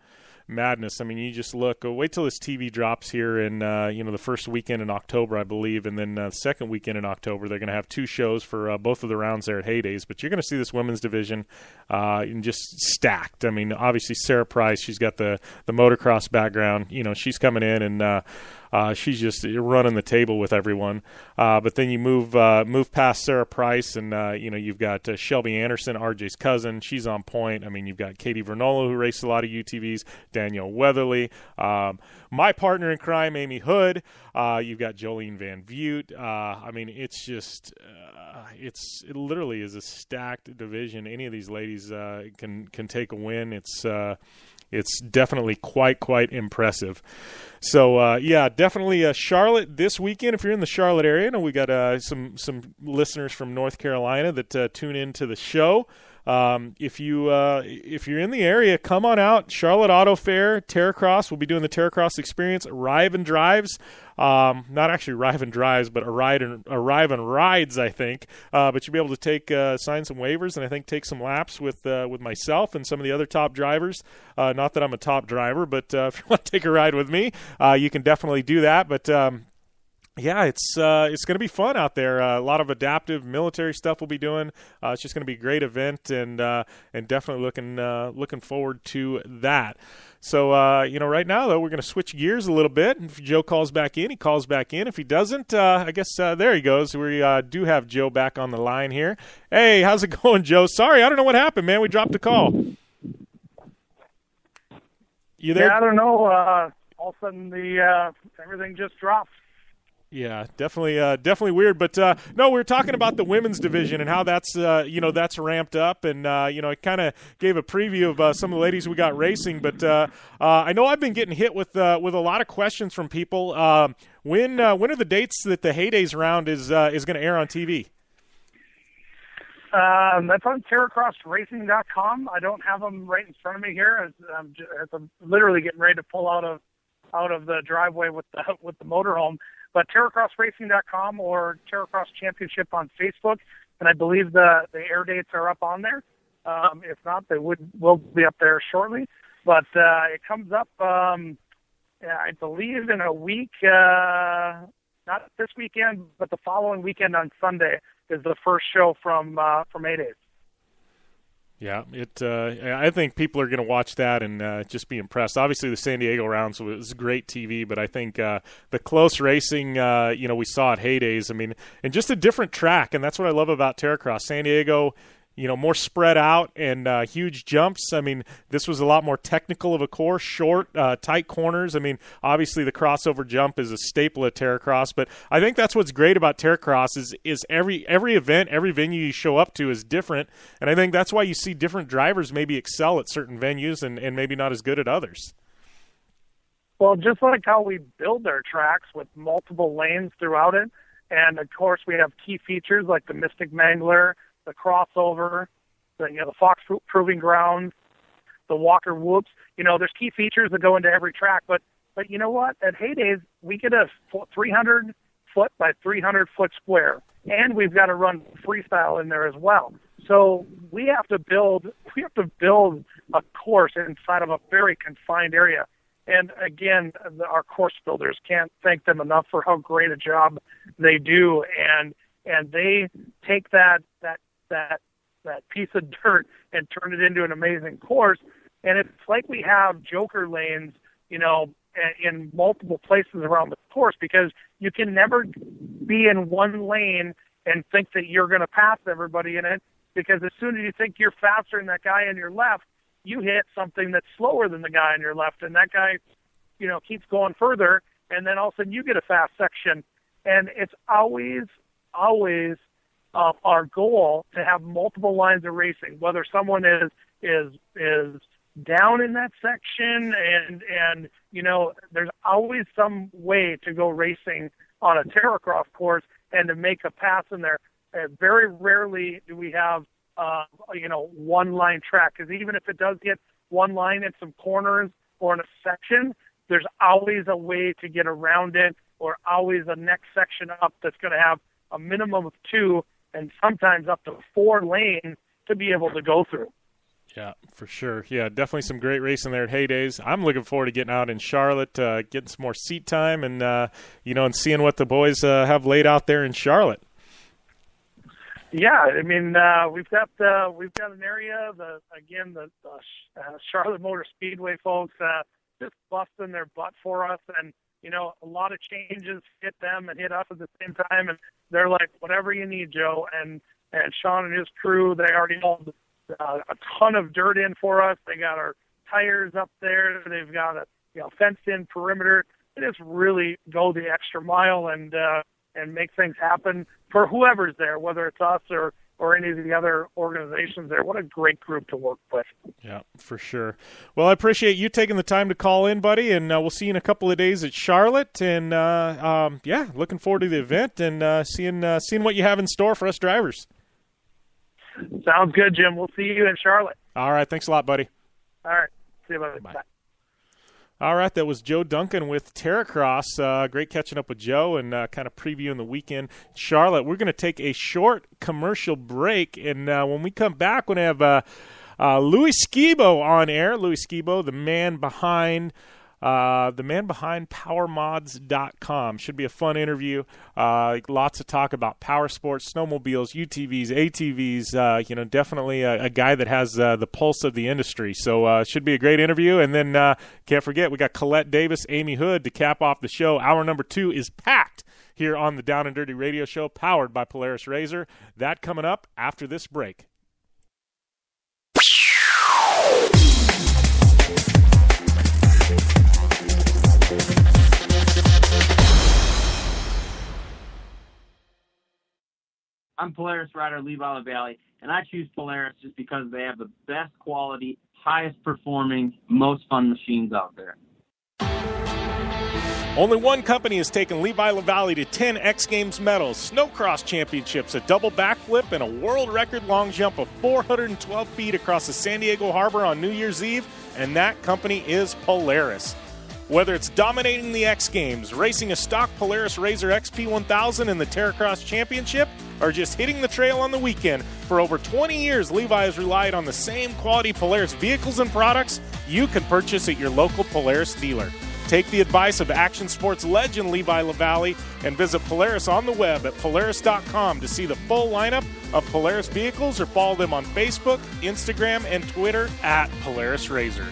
madness. I mean, you just look. Wait till this TV drops here in the first weekend in October, I believe, and then the second weekend in October they're going to have 2 shows for both of the rounds there at Heydays. But you're going to see this women's division just stacked. I mean, obviously Sarah Price, she's got the motocross background. She's coming in and. She's just running the table with everyone. But then you move past Sarah Price, and you've got Shelby Anderson, RJ's cousin. She's on point. I mean, you've got Katie Vernolo, who raced a lot of UTVs, Danielle Weatherly, my partner in crime, Amy Hood. You've got Jolene Van Vute. I mean, it's just it literally is a stacked division. Any of these ladies can take a win. It's it's definitely quite impressive. So, definitely Charlotte this weekend. If you're in the Charlotte area, I know we got some listeners from North Carolina that tune into the show. If you're in the area, come on out. Charlotte Auto Fair, Terracross. We'll be doing the Terracross experience. Arrive and drives. Not actually arrive and drives, but arrive and rides, I think. But you'll be able to sign some waivers and I think take some laps with myself and some of the other top drivers. Not that I'm a top driver, but if you want to take a ride with me, you can definitely do that. But it's going to be fun out there. A lot of adaptive military stuff we'll be doing. It's just going to be a great event, and definitely looking forward to that. So right now though, we're going to switch gears a little bit. If Joe calls back in, he calls back in. If he doesn't, I guess there he goes. We do have Joe back on the line here. Hey, how's it going, Joe? Sorry, I don't know what happened, man. We dropped the call. You there? Yeah, I don't know. All of a sudden, everything just dropped. Yeah, definitely weird. But no, we were talking about the women's division and how that's that's ramped up, and I kind of gave a preview of some of the ladies we got racing. But I know I've been getting hit with a lot of questions from people. When are the dates that the Heydays round is going to air on TV? That's on terracrossracing.com. I don't have them right in front of me here. I'm literally getting ready to pull out of the driveway with the motorhome. But terracrossracing.com or Terracross Championship on Facebook, and I believe the air dates are up on there. If not, they will be up there shortly. But it comes up, I believe, in a week. Not this weekend, but the following weekend on Sunday is the first show from 8 days. Yeah, I think people are going to watch that and just be impressed. Obviously, the San Diego round was great TV, but I think the close racing, we saw at Heydays. I mean, and just a different track, and that's what I love about Terracross. San Diego, more spread out and huge jumps. I mean, this was a lot more technical of a course, short, tight corners. I mean, obviously the crossover jump is a staple at Terracross, but I think that's what's great about Terracross is every event, every venue you show up to is different, and I think that's why you see different drivers maybe excel at certain venues and maybe not as good at others. Well, just like how we build our tracks with multiple lanes throughout it, and of course we have key features like the Mystic Mangler, the crossover, the Fox Proving Ground, the Walker Whoops. There's key features that go into every track. But you know what? At Heydays, we get a 300-foot by 300-foot square, and we've got to run freestyle in there as well. So we have to build a course inside of a very confined area. And again, our course builders, can't thank them enough for how great a job they do. And they take that piece of dirt and turn it into an amazing course. And it's like we have joker lanes, in multiple places around the course, because you can never be in one lane and think that you're going to pass everybody in it, because as soon as you think you're faster than that guy on your left, you hit something that's slower than the guy on your left, and that guy, keeps going further, and then all of a sudden you get a fast section. And it's always our goal to have multiple lines of racing, whether someone is down in that section, and there's always some way to go racing on a Terracross course and to make a pass in there. Very rarely do we have one line track, because even if it does get one line in some corners or in a section, there's always a way to get around it, or always a next section up that's going to have a minimum of 2 and sometimes up to 4 lanes to be able to go through. Yeah, for sure. Yeah, definitely some great racing there at Heydays. I'm looking forward to getting out in Charlotte, getting some more seat time, and and seeing what the boys have laid out there in Charlotte. Yeah, I mean, we've got an area. The Charlotte Motor Speedway folks just busting their butt for us, and a lot of changes hit them and hit us at the same time, and they're like, whatever you need, Joe. And Sean and his crew, they already hauled a ton of dirt in for us. They got our tires up there. They've got a fenced-in perimeter. They just really go the extra mile and make things happen for whoever's there, whether it's us or or any of the other organizations there. What a great group to work with. Yeah, for sure. Well, I appreciate you taking the time to call in, buddy, and we'll see you in a couple of days at Charlotte. And, looking forward to the event and seeing what you have in store for us drivers. Sounds good, Jim. We'll see you in Charlotte. All right. Thanks a lot, buddy. All right. See you, buddy. Bye. All right, that was Joe Duncan with Terracross. Great catching up with Joe and kind of previewing the weekend. Charlotte, we're going to take a short commercial break, and when we come back, we're going to have Louisbo on air. Louisbo, the man behind PowerMods.com. Should be a fun interview. Lots of talk about power sports, snowmobiles, UTVs, ATVs. Definitely a guy that has the pulse of the industry. So should be a great interview. And then can't forget, we got Colette Davis, Amy Hood to cap off the show. Hour number 2 is packed here on the Down and Dirty Radio Show, powered by Polaris RZR. That coming up after this break. I'm Polaris rider Lee Valley, and I choose Polaris just because they have the best quality, highest performing, most fun machines out there. Only one company has taken Levi LaValle to 10 X Games medals, snowcross championships, a double backflip, and a world record long jump of 412 feet across the San Diego Harbor on New Year's Eve, and that company is Polaris. Whether it's dominating the X Games, racing a stock Polaris RZR XP1000 in the Terracross Championship, or just hitting the trail on the weekend, for over 20 years, Levi has relied on the same quality Polaris vehicles and products you can purchase at your local Polaris dealer. Take the advice of action sports legend Levi LaValle and visit Polaris on the web at Polaris.com to see the full lineup of Polaris vehicles, or follow them on Facebook, Instagram, and Twitter at Polaris RZR.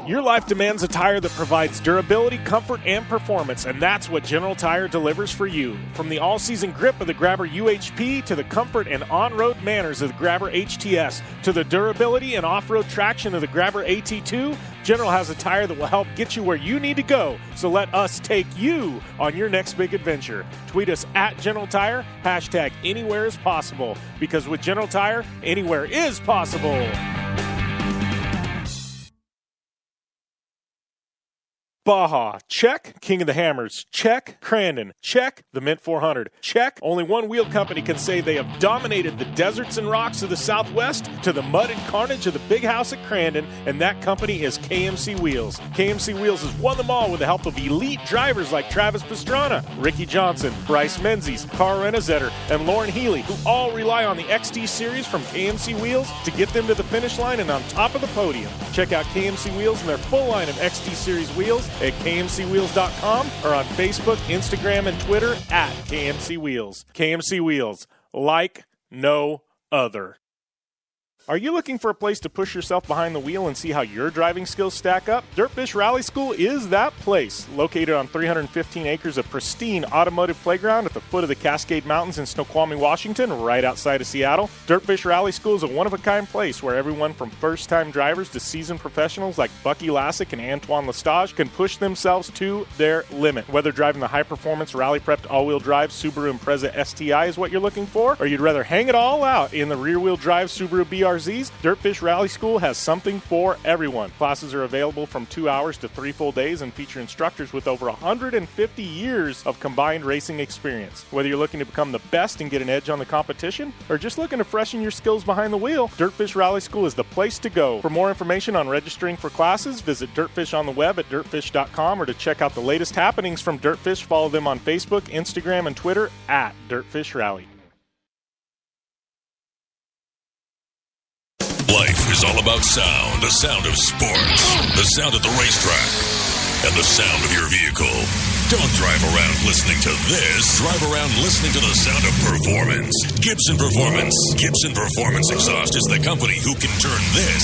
Your life demands a tire that provides durability, comfort, and performance, and that's what General Tire delivers for you. From the all-season grip of the Grabber UHP to the comfort and on-road manners of the Grabber HTS to the durability and off-road traction of the Grabber AT2, General has a tire that will help get you where you need to go. So let us take you on your next big adventure. Tweet us at General Tire, hashtag anywhere is possible, because with General Tire, anywhere is possible. Baja, check. King of the Hammers, check. Crandon, check. The Mint 400, check. Only one wheel company can say they have dominated the deserts and rocks of the Southwest to the mud and carnage of the big house at Crandon, and that company is KMC Wheels. KMC Wheels has won them all with the help of elite drivers like Travis Pastrana, Ricky Johnson, Bryce Menzies, Carl Renazetter, and Lauren Healy, who all rely on the XT Series from KMC Wheels to get them to the finish line and on top of the podium. Check out KMC Wheels and their full line of XT Series wheels at KMCWheels.com or on Facebook, Instagram, and Twitter at KMC Wheels. KMC Wheels, like no other. Are you looking for a place to push yourself behind the wheel and see how your driving skills stack up? Dirtfish Rally School is that place. Located on 315 acres of pristine automotive playground at the foot of the Cascade Mountains in Snoqualmie, Washington, right outside of Seattle, Dirtfish Rally School is a one-of-a-kind place where everyone from first-time drivers to seasoned professionals like Bucky Lassick and Antoine Lestage can push themselves to their limit. Whether driving the high-performance rally-prepped all-wheel drive Subaru Impreza STI is what you're looking for, or you'd rather hang it all out in the rear-wheel drive Subaru BRZs, Dirtfish Rally School has something for everyone. Classes are available from 2 hours to 3 full days and feature instructors with over 150 years of combined racing experience. Whether you're looking to become the best and get an edge on the competition, or just looking to freshen your skills behind the wheel, Dirtfish Rally School is the place to go. For more information on registering for classes, visit Dirtfish on the web at dirtfish.com, or to check out the latest happenings from Dirtfish, follow them on Facebook, Instagram, and Twitter at Dirtfish Rally. Life is all about sound, the sound of sports, the sound at the racetrack, and the sound of your vehicle. Don't drive around listening to this. Drive around listening to the sound of performance. Gibson Performance. Gibson Performance Exhaust is the company who can turn this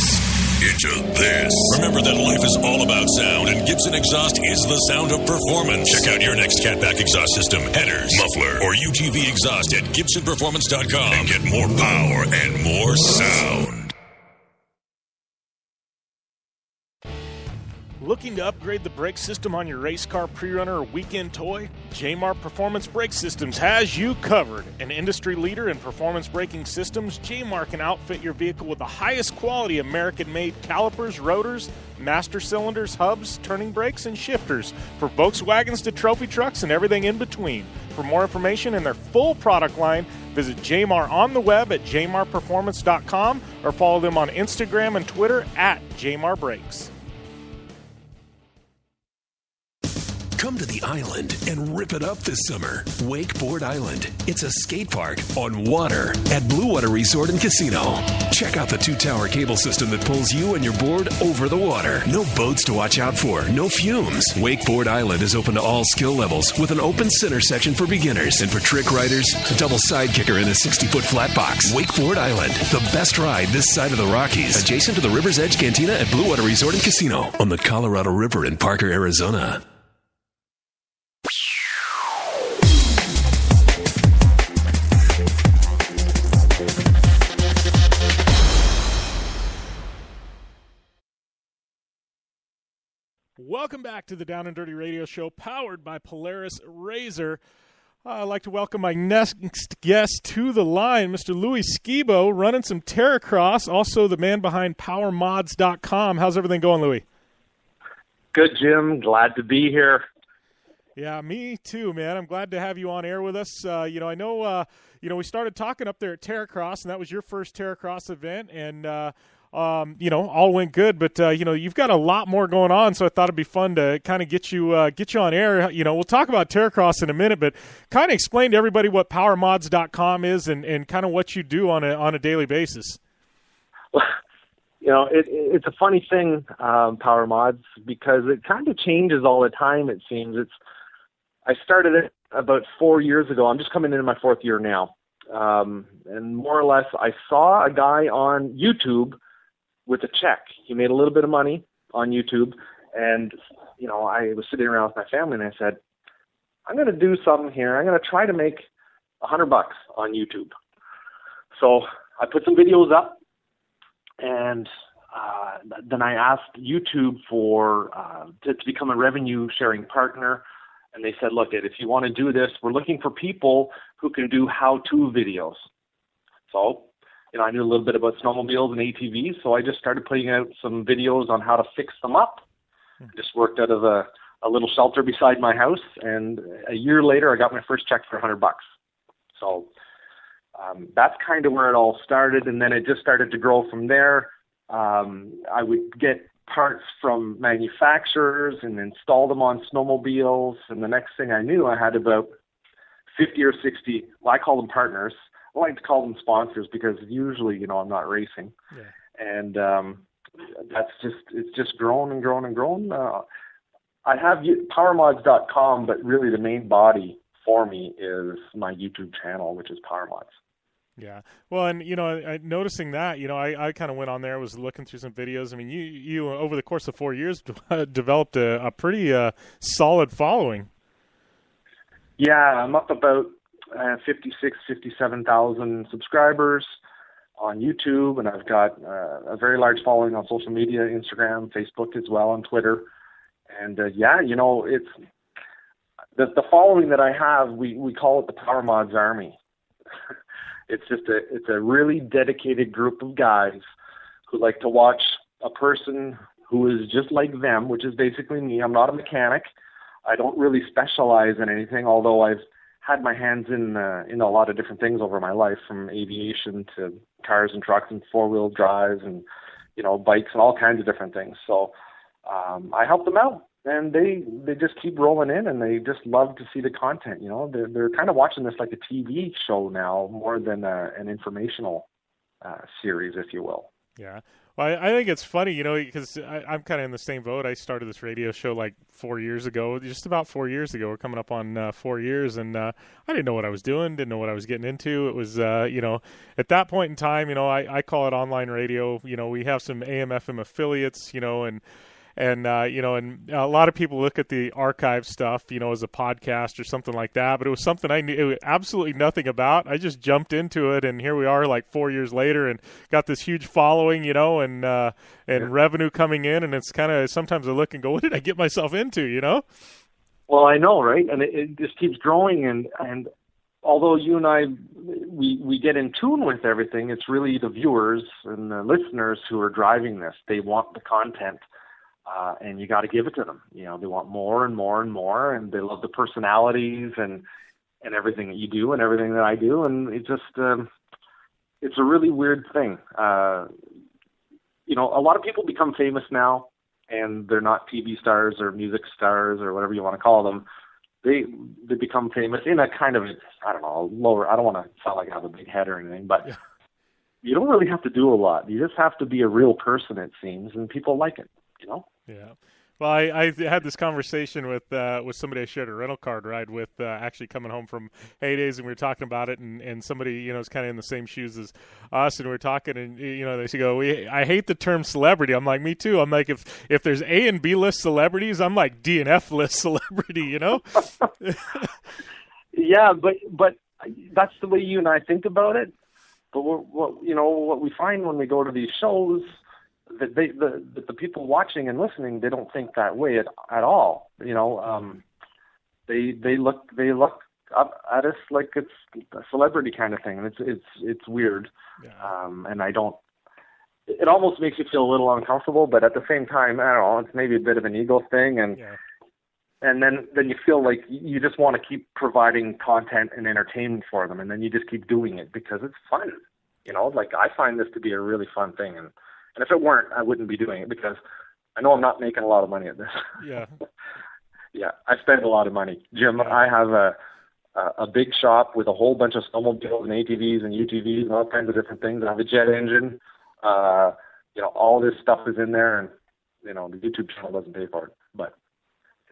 into this. Remember that life is all about sound, and Gibson Exhaust is the sound of performance. Check out your next catback exhaust system, headers, muffler, or UTV exhaust at GibsonPerformance.com and get more power and more sound. Looking to upgrade the brake system on your race car, pre-runner, or weekend toy? J-Mar Performance Brake Systems has you covered. An industry leader in performance braking systems, J-Mar can outfit your vehicle with the highest quality American-made calipers, rotors, master cylinders, hubs, turning brakes, and shifters for Volkswagens to trophy trucks and everything in between. For more information and their full product line, visit J-Mar on the web at jmarperformance.com or follow them on Instagram and Twitter at J-Mar Brakes. Come to the island and rip it up this summer. Wakeboard Island. It's a skate park on water at Blue Water Resort and Casino. Check out the 2-tower cable system that pulls you and your board over the water. No boats to watch out for, no fumes. Wakeboard Island is open to all skill levels with an open center section for beginners. And for trick riders, a double side kicker in a 60-foot flat box. Wakeboard Island, the best ride this side of the Rockies. Adjacent to the River's Edge Cantina at Blue Water Resort and Casino on the Colorado River in Parker, Arizona. Welcome back to the Down and Dirty Radio Show, powered by Polaris Razor. I'd like to welcome my next guest to the line, Mr. Louisbo, running some Terracross, also the man behind PowerMods.com. How's everything going, Louis? Good, Jim. Glad to be here. Yeah, me too, man. I'm glad to have you on air with us. I know, we started talking up there at Terracross, and that was your first Terracross event, and all went good, but you've got a lot more going on, so I thought it'd be fun to kind of get you on air. We'll talk about Terracross in a minute, but kind of explain to everybody what PowerMods.com is and kind of what you do on a daily basis. Well, it's a funny thing, PowerMods, because it kind of changes all the time. It seems I started it about 4 years ago. I'm just coming into my 4th year now, and more or less, I saw a guy on YouTube with a check. He made a little bit of money on YouTube, and I was sitting around with my family, and I said, I'm going to do something here. I'm going to try to make $100 on YouTube. So I put some videos up, and then I asked YouTube for to become a revenue sharing partner, and they said, look, if you want to do this, we're looking for people who can do how-to videos. So I knew a little bit about snowmobiles and ATVs, so I just started putting out some videos on how to fix them up. Just worked out of a little shelter beside my house, and a year later, I got my first check for $100. So that's kind of where it all started, and then it just started to grow from there. I would get parts from manufacturers and install them on snowmobiles, and the next thing I knew, I had about 50 or 60, I call them partners. I like to call them sponsors because usually, I'm not racing. Yeah. And it's just grown and grown and grown. I have PowerMods.com, but really the main body for me is my YouTube channel, which is PowerMods. Yeah. Well, and, noticing that, I kind of went on there, was looking through some videos. I mean, you over the course of 4 years, developed a pretty solid following. Yeah, I'm up about 57,000 subscribers on YouTube, and I've got a very large following on social media, Instagram, Facebook as well, and Twitter. And it's the following that I have. We call it the PowerMods Army. It's a really dedicated group of guys who like to watch a person who is just like them, which is basically me. I'm not a mechanic. I don't really specialize in anything, although I've had my hands in a lot of different things over my life, from aviation to cars and trucks and four-wheel drives and bikes and all kinds of different things. So I help them out, and they just keep rolling in, and they just love to see the content. They're kind of watching this like a TV show now more than an informational series, if you will. Yeah. Well, I think it's funny, because I'm kind of in the same boat. I started this radio show like 4 years ago, just about 4 years ago. We're coming up on 4 years, and I didn't know what I was doing, didn't know what I was getting into. It was, at that point in time, I call it online radio. We have some AM/FM affiliates, and and and a lot of people look at the archive stuff, as a podcast or something like that. But it was something I knew absolutely nothing about. I just jumped into it, and here we are, like 4 years later, and got this huge following, and revenue coming in. And it's kind of sometimes I look and go, what did I get myself into? Well, I know, right? And it just keeps growing, and although you and I, we get in tune with everything, it's really the viewers and the listeners who are driving this. They want the content, and you got to give it to them. They want more and more and more, and they love the personalities and everything that you do and everything that I do. And it just, it's a really weird thing. A lot of people become famous now, and they're not TV stars or music stars or whatever you want to call them. They become famous in a kind of, I don't know, lower. I don't want to sound like I have a big head or anything, but you don't really have to do a lot. You just have to be a real person, it seems, and people like it. Yeah. Well, I had this conversation with somebody I shared a rental car ride with, actually coming home from Heydays, and we were talking about it, and somebody, is kind of in the same shoes as us, and we were talking, and, they go, I hate the term celebrity. I'm like, me too. I'm like, if there's A and B list celebrities, I'm like D and F list celebrity, Yeah, but that's the way you and I think about it. But what we find when we go to these shows, that the people watching and listening, they don't think that way at all. They look up at us like it's a celebrity kind of thing, and it's weird. Yeah. And I don't. It almost makes you feel a little uncomfortable, but at the same time, I don't know. It's maybe a bit of an ego thing, and then you feel like you just want to keep providing content and entertainment for them, and then you just keep doing it because it's fun. Like I find this to be a really fun thing, and if it weren't, I wouldn't be doing it because I know I'm not making a lot of money at this. Yeah. Yeah, I spend a lot of money. Jim, yeah. I have a big shop with a whole bunch of snowmobiles and ATVs and UTVs and all kinds of different things. I have a jet engine. All this stuff is in there, and, the YouTube channel doesn't pay for it. But,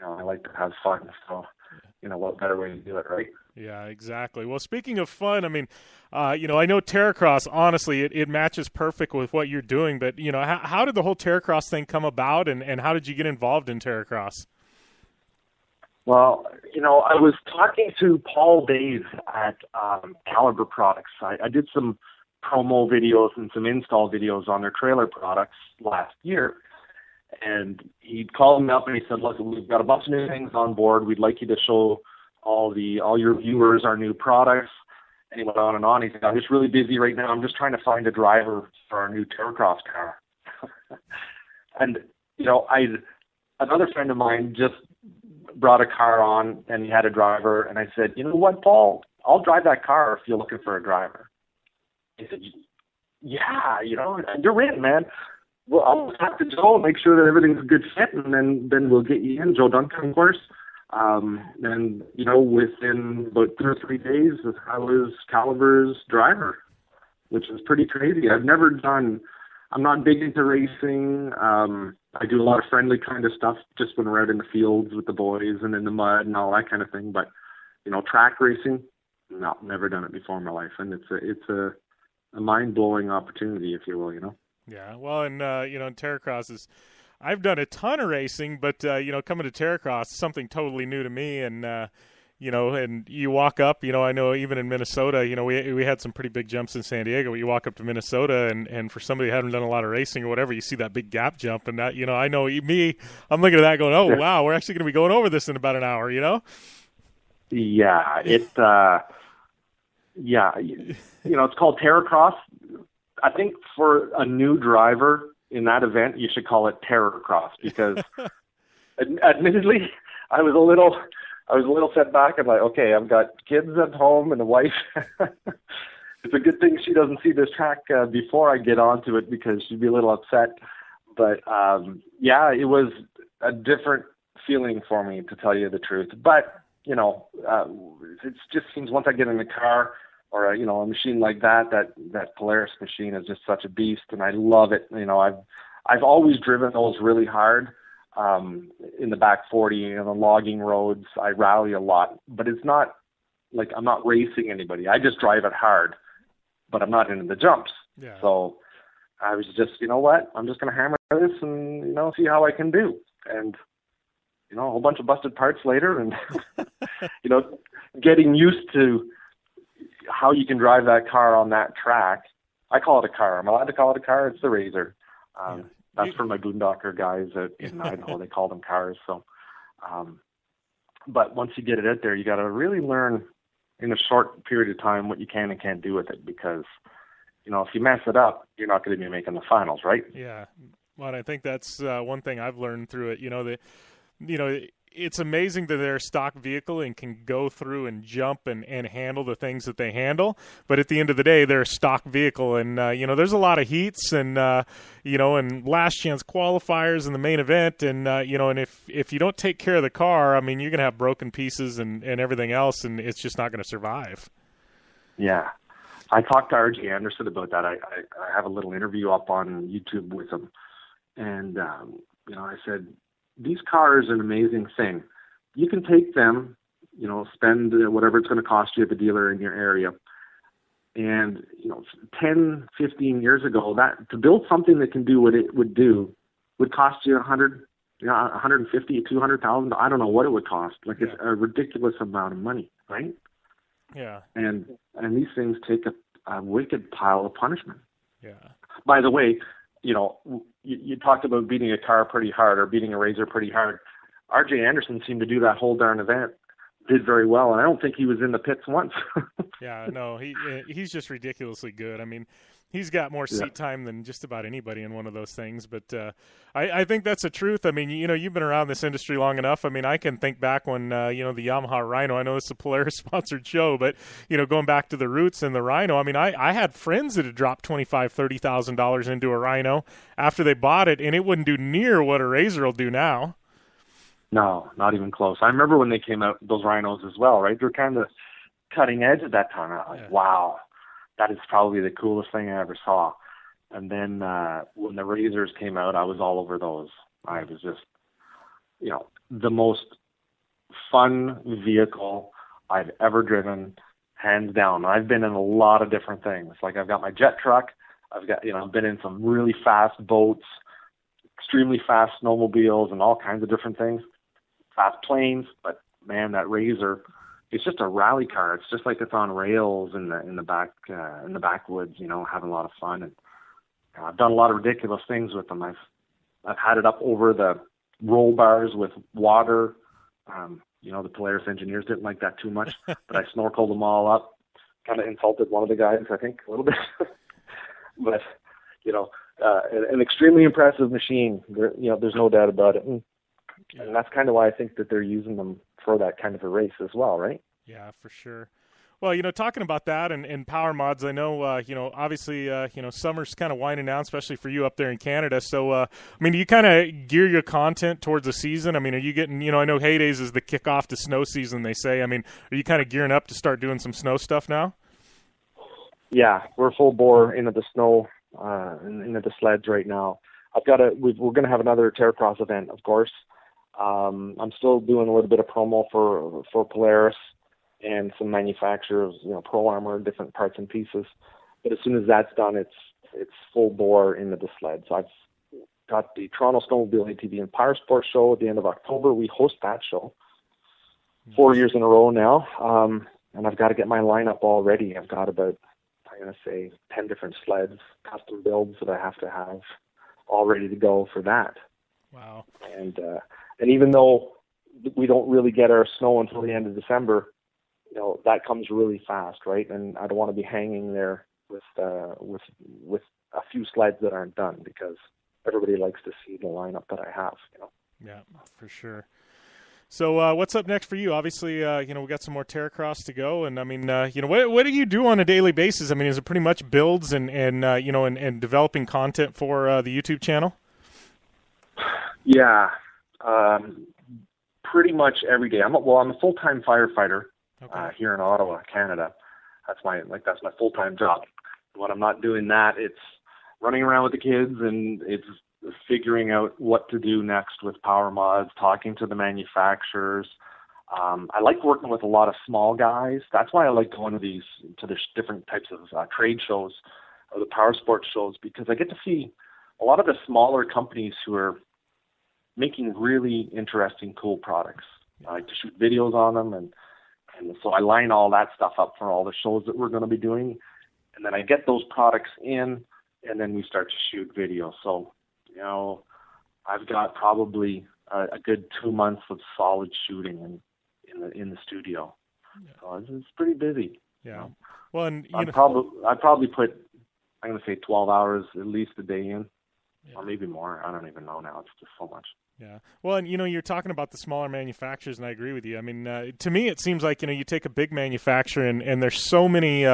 I like to have fun, so, what better way to do it, right? Yeah, exactly. Well, speaking of fun, I mean, I know Terracross, honestly, it matches perfect with what you're doing, but, how did the whole Terracross thing come about, and how did you get involved in Terracross? Well, I was talking to Paul Davis at Caliber Products. I did some promo videos and some install videos on their trailer products last year, and he called me up and he said, look, we've got a bunch of new things on board. We'd like you to show all your viewers our new products. And he went on and on. He said, I'm just really busy right now. I'm just trying to find a driver for our new Terracross car. And, another friend of mine just brought a car on and he had a driver. And I said, you know what, Paul, I'll drive that car if you're looking for a driver. He said, yeah, you're in, man. Well, I'll talk to Joe and make sure that everything's a good fit, and then we'll get you in. Joe Duncan, of course. And, within about 2 or 3 days, I was Caliber's driver, which is pretty crazy. I'm not big into racing. I do a lot of friendly kind of stuff just when we're out in the fields with the boys and in the mud and all that kind of thing. But, track racing, no, never done it before in my life. And it's a mind-blowing opportunity, if you will, Yeah, well, and, Terracross is... I've done a ton of racing, but, coming to Terracross is something totally new to me. And, and you walk up, I know even in Minnesota, we had some pretty big jumps in San Diego. You walk up to Minnesota, and for somebody who hadn't done a lot of racing or whatever, you see that big gap jump. And that, I know me, I'm looking at that going, oh, wow, we're actually going to be going over this in about an hour, Yeah, it's called Terracross. I think for a new driver in that event, you should call it Terracross because, admittedly, I was a little set back. I'm like, okay, I've got kids at home and a wife. It's a good thing she doesn't see this track before I get onto it because she'd be a little upset. But it was a different feeling for me, to tell you the truth. But it just seems once I get in the car, or a machine like that Polaris machine is just such a beast, and I love it. I've always driven those really hard in the back 40 and the logging roads. I rally a lot, but it's not like I'm not racing anybody. I just drive it hard, but I'm not into the jumps. Yeah. So I was just, you know what, I'm just going to hammer this and, you know, see how I can do. And, you know, a whole bunch of busted parts later and, you know, getting used to how you can drive that car on that track. I call it a car. I'm allowed to call it a car. It's the Razor. That's for my boondocker guys in Idaho. They call them cars. So, but once you get it out there, you got to really learn in a short period of time what you can and can't do with it, because, you know, if you mess it up, you're not going to be making the finals, right? Yeah. Well, I think that's one thing I've learned through it. You know, it's amazing that they're a stock vehicle and can go through and jump and handle the things that they handle. But at the end of the day, they're a stock vehicle. And, you know, there's a lot of heats and, you know, and last chance qualifiers in the main event. And, you know, and if you don't take care of the car, I mean, you're going to have broken pieces and everything else, and it's just not going to survive. Yeah. I talked to R.J. Anderson about that. I have a little interview up on YouTube with him. And, you know, I said, these cars are an amazing thing. You can take them, you know, spend whatever it's going to cost you at the dealer in your area. And, you know, 10, 15 years ago, that to build something that can do what it would do would cost you $150,000, $200,000. I don't know what it would cost. Like, it's a ridiculous amount of money, right? Yeah. And these things take a wicked pile of punishment. Yeah. By the way, you know, you talked about beating a car pretty hard or beating a Razor pretty hard. R.J. Anderson seemed to do that whole darn event, did very well, and I don't think he was in the pits once. Yeah, no, he's just ridiculously good. I mean, he's got more seat time than just about anybody in one of those things. But I think that's the truth. I mean, you know, you've been around this industry long enough. I mean, I can think back when, you know, the Yamaha Rhino, I know it's a Polaris-sponsored show, but, you know, going back to the roots and the Rhino, I mean, I had friends that had dropped $25,000, $30,000 into a Rhino after they bought it, and it wouldn't do near what a Razor will do now. No, not even close. I remember when they came out, those Rhinos as well, right? They're kind of cutting edge at that time. I was like, wow, that is probably the coolest thing I ever saw. And then when the Razors came out, I was all over those. I was just, you know, the most fun vehicle I've ever driven, hands down. I've been in a lot of different things. Like, I've got my jet truck. I've got, you know, I've been in some really fast boats, extremely fast snowmobiles, and all kinds of different things. Fast planes, but man, that Razor, it's just a rally car. It's just like it's on rails in the backwoods, you know, having a lot of fun. And I've done a lot of ridiculous things with them. I've had it up over the roll bars with water. You know, the Polaris engineers didn't like that too much, but I snorkeled them all up. Kind of insulted one of the guys, I think, a little bit. But, you know, an extremely impressive machine. You know, there's no doubt about it. And that's kind of why I think that they're using them for that kind of a race as well, right? Yeah, for sure. Well, you know, talking about that and power mods, I know, you know, obviously, you know, summer's kind of winding down, especially for you up there in Canada. So, I mean, do you kind of gear your content towards the season? I mean, are you getting, you know, I know Heydays is the kickoff to snow season, they say. I mean, are you kind of gearing up to start doing some snow stuff now? Yeah, we're full bore into the snow, into the sleds right now. We're going to have another Terracross event, of course. I'm still doing a little bit of promo for Polaris and some manufacturers, you know, Pro Armor, different parts and pieces. But as soon as that's done, it's full bore into the sled. So I've got the Toronto Snowmobile ATV and Power Sports show at the end of October. We host that show 4 years in a row now. And I've got to get my lineup all ready. I've got about, I'm going to say, 10 different sleds, custom builds that I have to have all ready to go for that. Wow. And even though we don't really get our snow until the end of December, you know, that comes really fast, right? And I don't want to be hanging there with a few sleds that aren't done, because everybody likes to see the lineup that I have, you know. Yeah, for sure. So what's up next for you? Obviously, you know, we got some more Terracross to go, and I mean, you know, what do you do on a daily basis? I mean, is it pretty much builds and you know, and developing content for the YouTube channel? Yeah, pretty much every day. I'm a full-time firefighter here in Ottawa, Canada. That's my full-time job. When I'm not doing that, it's running around with the kids, and it's figuring out what to do next with power mods, talking to the manufacturers. I like working with a lot of small guys. That's why I like going to these different types of trade shows, or the power sports shows, because I get to see a lot of the smaller companies who are making really interesting, cool products. I like to shoot videos on them, and so I line all that stuff up for all the shows that we're going to be doing, and then I get those products in, and then we start to shoot video. So, I've got probably a good 2 months of solid shooting in the studio. Yeah. So it's pretty busy. Yeah. Well, and I'd probably put, I'm going to say 12 hours at least a day in, or maybe more. I don't even know now. It's just so much. Yeah. Well, and, you're talking about the smaller manufacturers, and I agree with you. I mean, to me, it seems like, you take a big manufacturer, and there's so many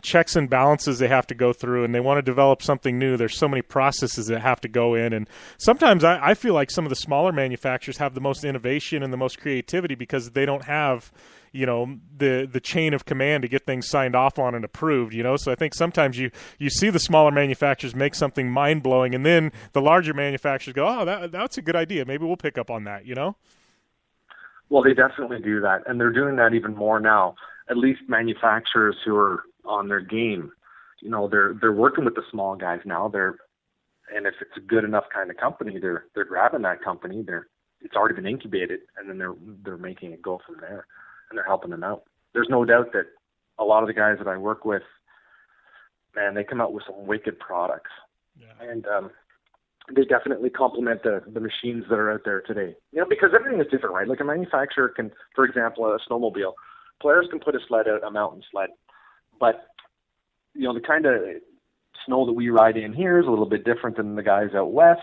checks and balances they have to go through, and they want to develop something new. There's so many processes that have to go in. And sometimes I feel like some of the smaller manufacturers have the most innovation and the most creativity because they don't have, the chain of command to get things signed off on and approved, So I think sometimes you see the smaller manufacturers make something mind-blowing, and then the larger manufacturers go, oh, that's a good idea. Maybe we'll pick up on that, Well, they definitely do that, and they're doing that even more now. At least manufacturers who are on their game, they're working with the small guys now. And if it's a good enough kind of company, they're grabbing that company. It's already been incubated, and then they're making it go from there. And they're helping them out. There's no doubt that a lot of the guys that I work with, man, they come out with some wicked products. Yeah. And they definitely complement the machines that are out there today. Because everything is different, right? Like a manufacturer can, for example, a snowmobile, players can put a sled out, a mountain sled. But, the kind of snow that we ride in here is a little bit different than the guys out west.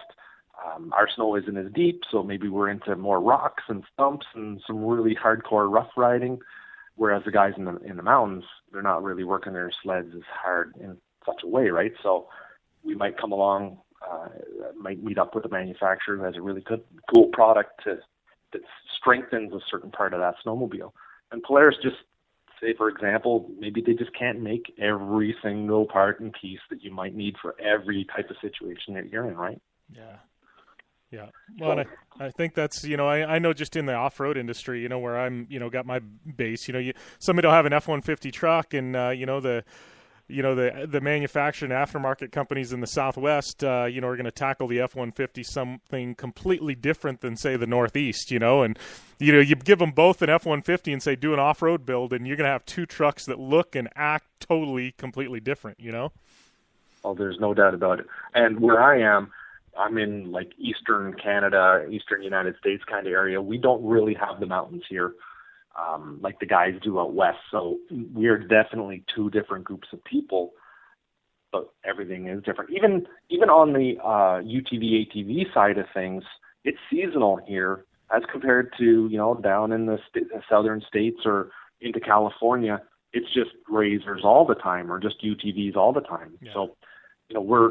Our snow isn't as deep, so maybe we're into more rocks and stumps and some really hardcore rough riding, whereas the guys in the mountains, they're not really working their sleds as hard in such a way, right? So we might come along, might meet up with a manufacturer who has a really good, cool product that strengthens a certain part of that snowmobile. And Polaris just, say, for example, maybe they just can't make every single part and piece that you might need for every type of situation that you're in, right? Yeah. Yeah. Well, and I think that's, I know just in the off-road industry, where I'm, got my base, somebody will have an F-150 truck and, the manufacturer and aftermarket companies in the Southwest, are going to tackle the F-150 something completely different than, say, the Northeast, and, you give them both an F-150 and say, do an off-road build, and you're going to have two trucks that look and act totally, completely different, Oh, there's no doubt about it. And where I am, I'm in like Eastern Canada, Eastern United States kind of area. We don't really have the mountains here like the guys do out west. So we are definitely two different groups of people, but everything is different. Even on the UTV, ATV side of things, it's seasonal here as compared to, down in the southern states or into California. It's just razors all the time or just UTVs all the time. Yeah. So we're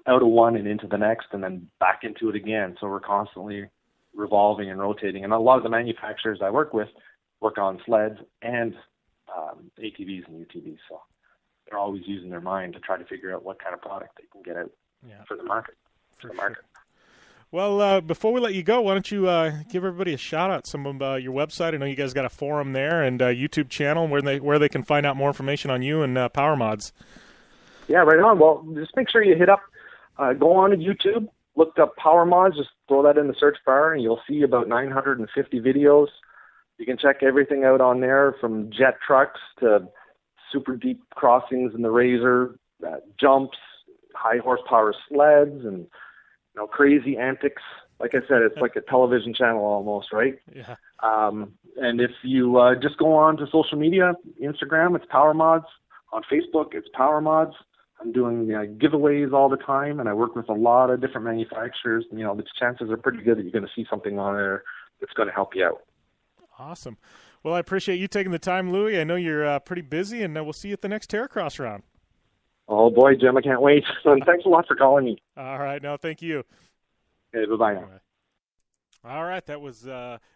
out of one and into the next and then back into it again. So we're constantly revolving and rotating. And a lot of the manufacturers I work with work on sleds and ATVs and UTVs. So they're always using their mind to try to figure out what kind of product they can get out for the market. Well, before we let you go, why don't you give everybody a shout out, some of your website. I know you guys got a forum there and a YouTube channel where they can find out more information on you and Power Mods. Yeah, right on. Well, just make sure you hit up, go on to YouTube, look up Power Mods, just throw that in the search bar, and you'll see about 950 videos. You can check everything out on there, from jet trucks to super deep crossings in the Razor, jumps, high horsepower sleds, and crazy antics. Like I said, it's like a television channel almost, right? Yeah. And if you just go on to social media, Instagram, it's Power Mods. On Facebook, it's Power Mods. I'm doing giveaways all the time, and I work with a lot of different manufacturers. The chances are pretty good that you're going to see something on there that's going to help you out. Awesome. Well, I appreciate you taking the time, Louie. I know you're pretty busy, and we'll see you at the next Terracross round. Oh, boy, Jim, I can't wait. Thanks a lot for calling me. All right. No, thank you. Okay, bye-bye now. All right, that was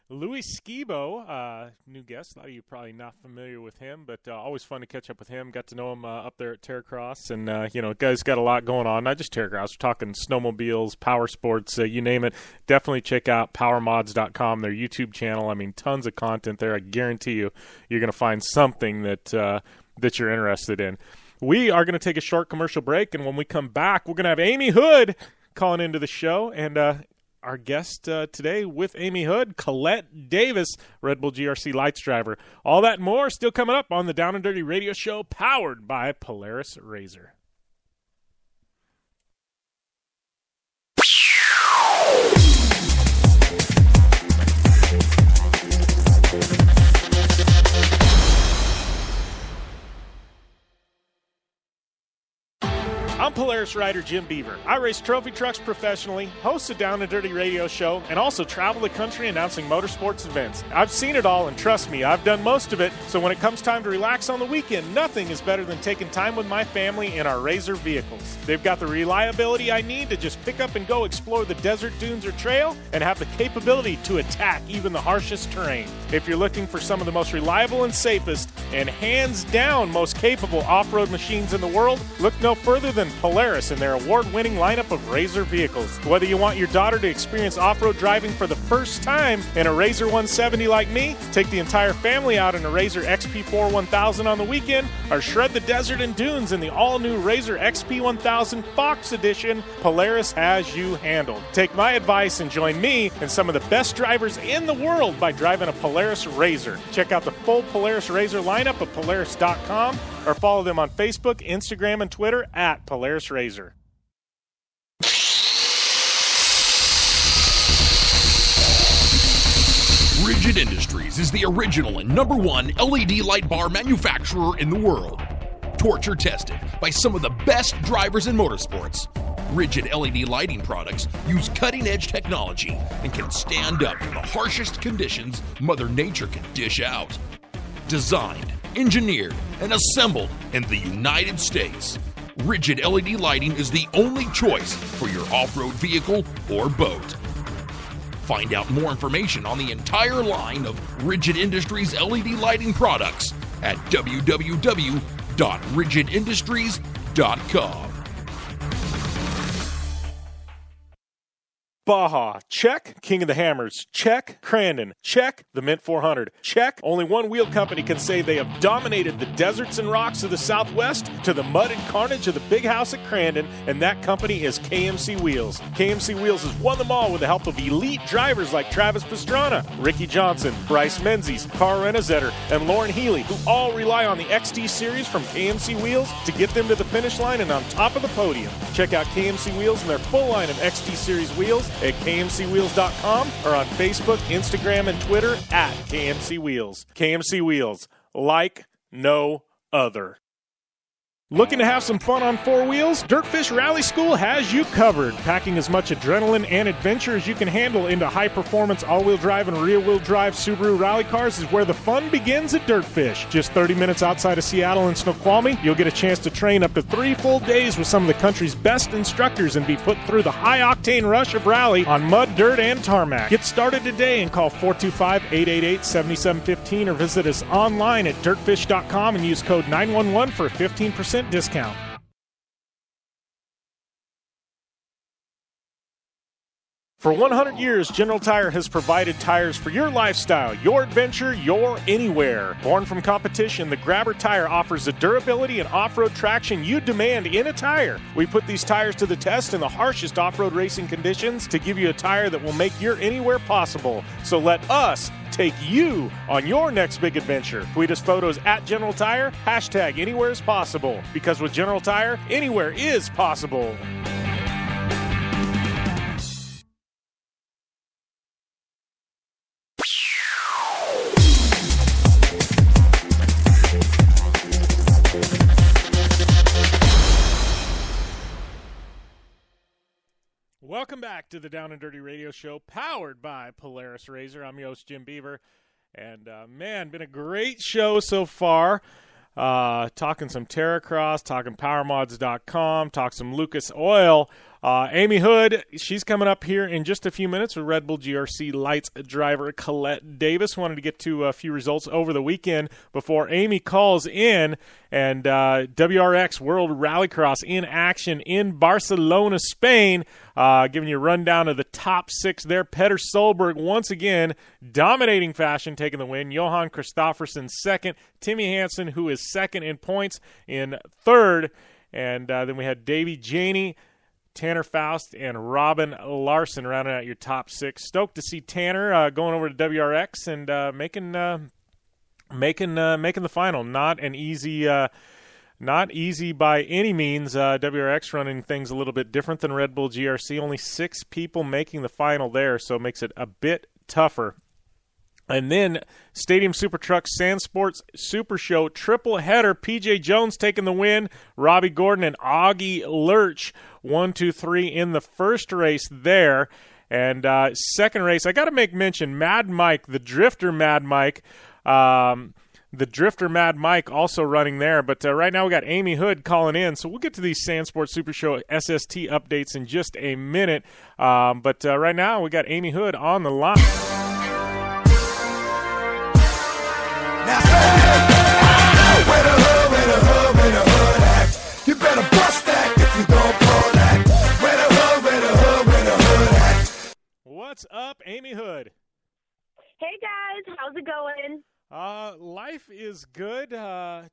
Louis Skibo, new guest. A lot of you probably not familiar with him, but always fun to catch up with him. Got to know him up there at Terracross, and guy's got a lot going on. Not just Terracross, we're talking snowmobiles, power sports, you name it. Definitely check out PowerMods.com, their YouTube channel. I mean, tons of content there. I guarantee you're going to find something that you're interested in. We are going to take a short commercial break, and when we come back, we're going to have Amy Hood calling into the show, and our guest today with Amy Hood, Colette Davis, Red Bull GRC Lights driver. All that and more still coming up on the Down and Dirty Radio Show, powered by Polaris RZR. I'm Polaris rider Jim Beaver. I race trophy trucks professionally, host a Down and Dirty radio show, and also travel the country announcing motorsports events. I've seen it all, and trust me, I've done most of it, so when it comes time to relax on the weekend, nothing is better than taking time with my family in our RZR vehicles. They've got the reliability I need to just pick up and go explore the desert, dunes, or trail, and have the capability to attack even the harshest terrain. If you're looking for some of the most reliable and safest, and hands down most capable off-road machines in the world, look no further than Polaris and their award-winning lineup of RZR vehicles. Whether you want your daughter to experience off-road driving for the first time in a RZR 170 like me, take the entire family out in a RZR XP4 1000 on the weekend, or shred the desert and dunes in the all-new RZR XP 1000 Fox Edition, Polaris has you handled. Take my advice and join me and some of the best drivers in the world by driving a Polaris RZR. Check out the full Polaris RZR lineup at Polaris.com or follow them on Facebook, Instagram, and Twitter at Polaris RZR. Rigid Industries is the original and #1 LED light bar manufacturer in the world. Torture tested by some of the best drivers in motorsports. Rigid LED lighting products use cutting-edge technology and can stand up to the harshest conditions Mother Nature can dish out. Designed, engineered, and assembled in the United States, Rigid LED lighting is the only choice for your off-road vehicle or boat. Find out more information on the entire line of Rigid Industries LED lighting products at www.rigidindustries.com. Baja, check. King of the Hammers, check. Crandon, check. The Mint 400, check. Only one wheel company can say they have dominated the deserts and rocks of the Southwest to the mud and carnage of the big house at Crandon, and that company is KMC Wheels. KMC Wheels has won them all with the help of elite drivers like Travis Pastrana, Ricky Johnson, Bryce Menzies, Carl Renazetter, and Lauren Healy, who all rely on the XT Series from KMC Wheels to get them to the finish line and on top of the podium. Check out KMC Wheels and their full line of XT Series wheels at KMCWheels.com or on Facebook, Instagram, and Twitter at KMC Wheels. KMC Wheels, like no other. Looking to have some fun on four wheels? Dirtfish Rally School has you covered. Packing as much adrenaline and adventure as you can handle into high-performance all-wheel drive and rear-wheel drive Subaru rally cars is where the fun begins at Dirtfish. Just 30 minutes outside of Seattle in Snoqualmie, you'll get a chance to train up to 3 full days with some of the country's best instructors and be put through the high-octane rush of rally on mud, dirt, and tarmac. Get started today and call 425-888-7715 or visit us online at dirtfish.com and use code 911 for a 15% discount. For 100 years, General Tire has provided tires for your lifestyle, your adventure, your anywhere. Born from competition, the Grabber tire offers the durability and off-road traction you demand in a tire. We put these tires to the test in the harshest off-road racing conditions to give you a tire that will make your anywhere possible. So let us take you on your next big adventure. Tweet us photos at General Tire, hashtag anywhere is possible. Because with General Tire, anywhere is possible. Welcome back to the Down and Dirty Radio Show, powered by Polaris RZR. I'm your host, Jim Beaver. And, man, been a great show so far. Talking some Terracross, talking PowerMods.com, talking some Lucas Oil. Amy Hood, she's coming up here in just a few minutes with Red Bull GRC Lights driver Colette Davis. Wanted to get to a few results over the weekend before Amy calls in. And WRX World Rallycross in action in Barcelona, Spain. Giving you a rundown of the top 6 there. Petter Solberg once again dominating fashion, taking the win. Johan Kristoffersen second. Timmy Hansen, who is second in points, in third. And then we had Davey Janey, Tanner Faust, and Robin Larson rounding out your top 6. Stoked to see Tanner going over to WRX and making the final. Not easy by any means. WRX running things a little bit different than Red Bull GRC. Only 6 people making the final there, so it makes it a bit tougher. And then Stadium Super Truck Sand Sports Super Show triple header. PJ Jones taking the win. Robbie Gordon and Augie Lurch 1, 2, 3 in the first race there. And second race, I got to make mention, Mad Mike, the Drifter Mad Mike. The Drifter Mad Mike also running there. But right now we got Amy Hood calling in. So we'll get to these Sand Sports Super Show SST updates in just a minute. But right now we got Amy Hood on the line. Where the hood at? You better bust that if you don't pull that. Where the hood at? What's up, Amy Hood? Hey guys, how's it going? Life is good. I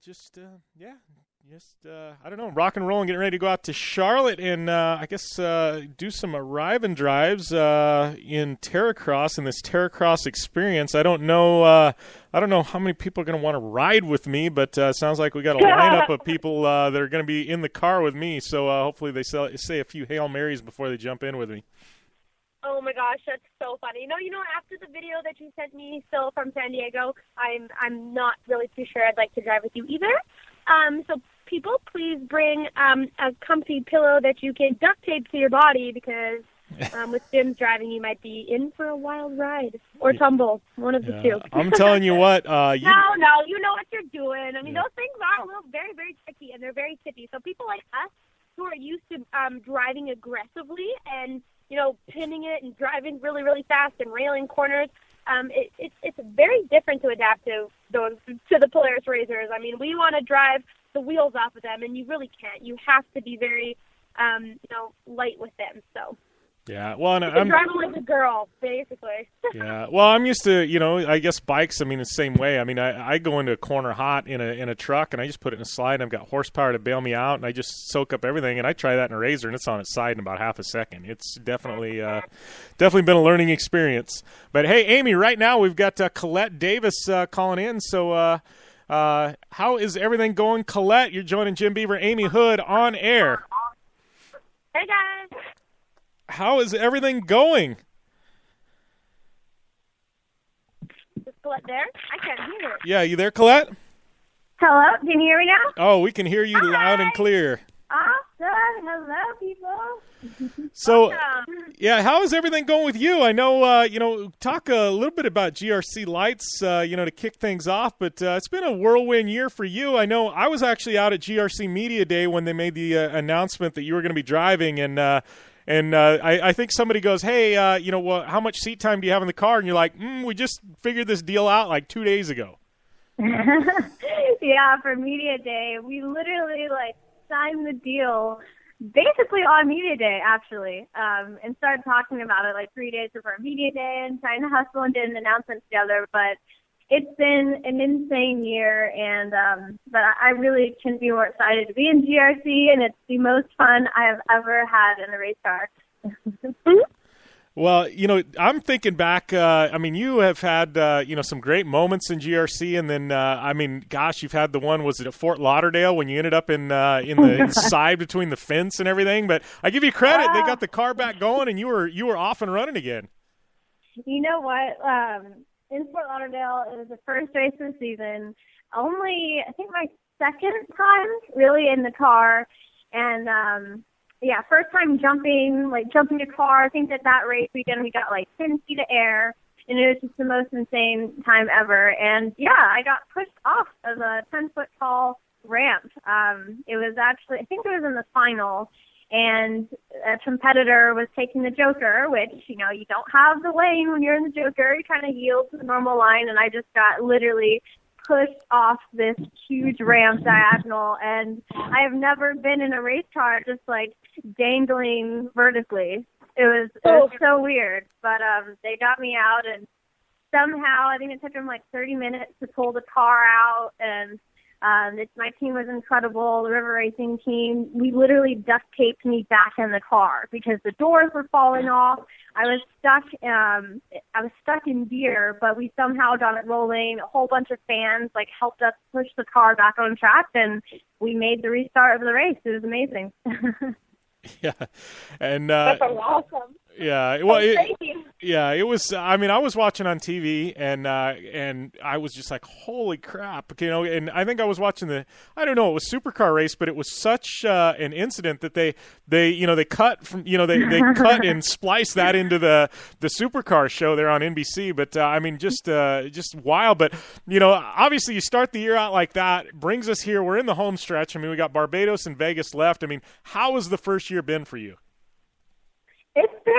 don't know, rock and roll and getting ready to go out to Charlotte and I guess do some arrive and drives in Terracross in this Terracross experience. I don't know how many people are going to want to ride with me, but sounds like we got a lineup of people that are going to be in the car with me. So hopefully they say a few Hail Marys before they jump in with me. Oh my gosh, that's so funny. You know, after the video that you sent me still from San Diego, I'm not really too sure I'd like to drive with you either. So people, please bring a comfy pillow that you can duct tape to your body because with Jim's driving, you might be in for a wild ride or tumble, one of the two. I'm telling you what. No, you know what you're doing. I mean, those things are a little very, very tricky and they're very tippy. So people like us who are used to driving aggressively and pinning it and driving really, really fast and railing corners. It's very different to adapt to the Polaris Razors. I mean, we want to drive the wheels off of them, and you really can't. You have to be very, light with them. So. Yeah, well, and I'm driving like a girl, basically. Yeah, well, I'm used to, I guess bikes. I mean, the same way. I mean, I go into a corner hot in a truck, and I just put it in a slide. And I've got horsepower to bail me out, and I just soak up everything. And I try that in a Razor, and it's on its side in about half a second. It's definitely been a learning experience. But hey, Amy, right now we've got Colette Davis calling in. So, how is everything going, Colette? You're joining Jim Beaver, Amy Hood on air. Hey guys. How is everything going? Is Colette there? I can't hear her. Yeah, you there, Colette? Hello, can you hear me now? Oh, we can hear you loud and clear. Awesome. Hello, people. So, yeah, how is everything going with you? I know, talk a little bit about GRC Lights, to kick things off, but it's been a whirlwind year for you. I know I was actually out at GRC Media Day when they made the announcement that you were going to be driving, and I think somebody goes, hey, how much seat time do you have in the car? And you're like, we just figured this deal out like 2 days ago. Yeah, for Media Day, we literally signed the deal basically on Media Day, actually, and started talking about it 3 days before Media Day and trying to hustle and did an announcement together. But it's been an insane year, and but I really couldn't be more excited to be in GRC, and it's the most fun I have ever had in a race car. Well, I'm thinking back, you have had, some great moments in GRC, and then, you've had the one, was it at Fort Lauderdale when you ended up in the side between the fence and everything? But I give you credit, they got the car back going, and you were off and running again. You know what? In Fort Lauderdale, it was the first race of the season. Only, I think, my second time really in the car, and first time jumping a car. I think that race weekend we got 10 feet of air, and it was just the most insane time ever. And I got pushed off of a 10-foot tall ramp. It was actually, I think it was in the final, and a competitor was taking the Joker, which, you know, you don't have the lane when you're in the Joker. You kind of yield to the normal line, and I just got literally pushed off this huge ramp diagonal, and I have never been in a race car just like dangling vertically. It was so weird, but they got me out, and somehow I think it took them like 30 minutes to pull the car out, and my team was incredible, the River Racing team. We literally duct taped me back in the car because the doors were falling off. I was stuck in gear, but we somehow got it rolling. A whole bunch of fans like helped us push the car back on track, and we made the restart of the race. It was amazing. Yeah, and that's awesome. Yeah, well, it was. I mean, I was watching on TV, and I was just like, "Holy crap!" You know, and I think I was watching I don't know, it was Supercar race, but it was such an incident that they cut from, they cut and spliced that into the Supercar show there on NBC. But I mean, just wild. But obviously, you start the year out like that, brings us here. We're in the home stretch. I mean, we got Barbados and Vegas left. I mean, how has the first year been for you? It's been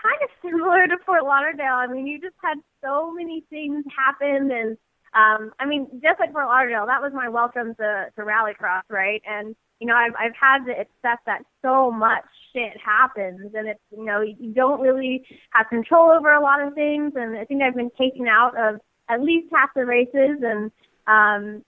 kind of similar to Fort Lauderdale. I mean, you just had so many things happen, and I mean, just like Fort Lauderdale, that was my welcome to Rallycross, right? And I've had to accept that so much shit happens, and it's you don't really have control over a lot of things. And I think I've been taken out of at least half the races, and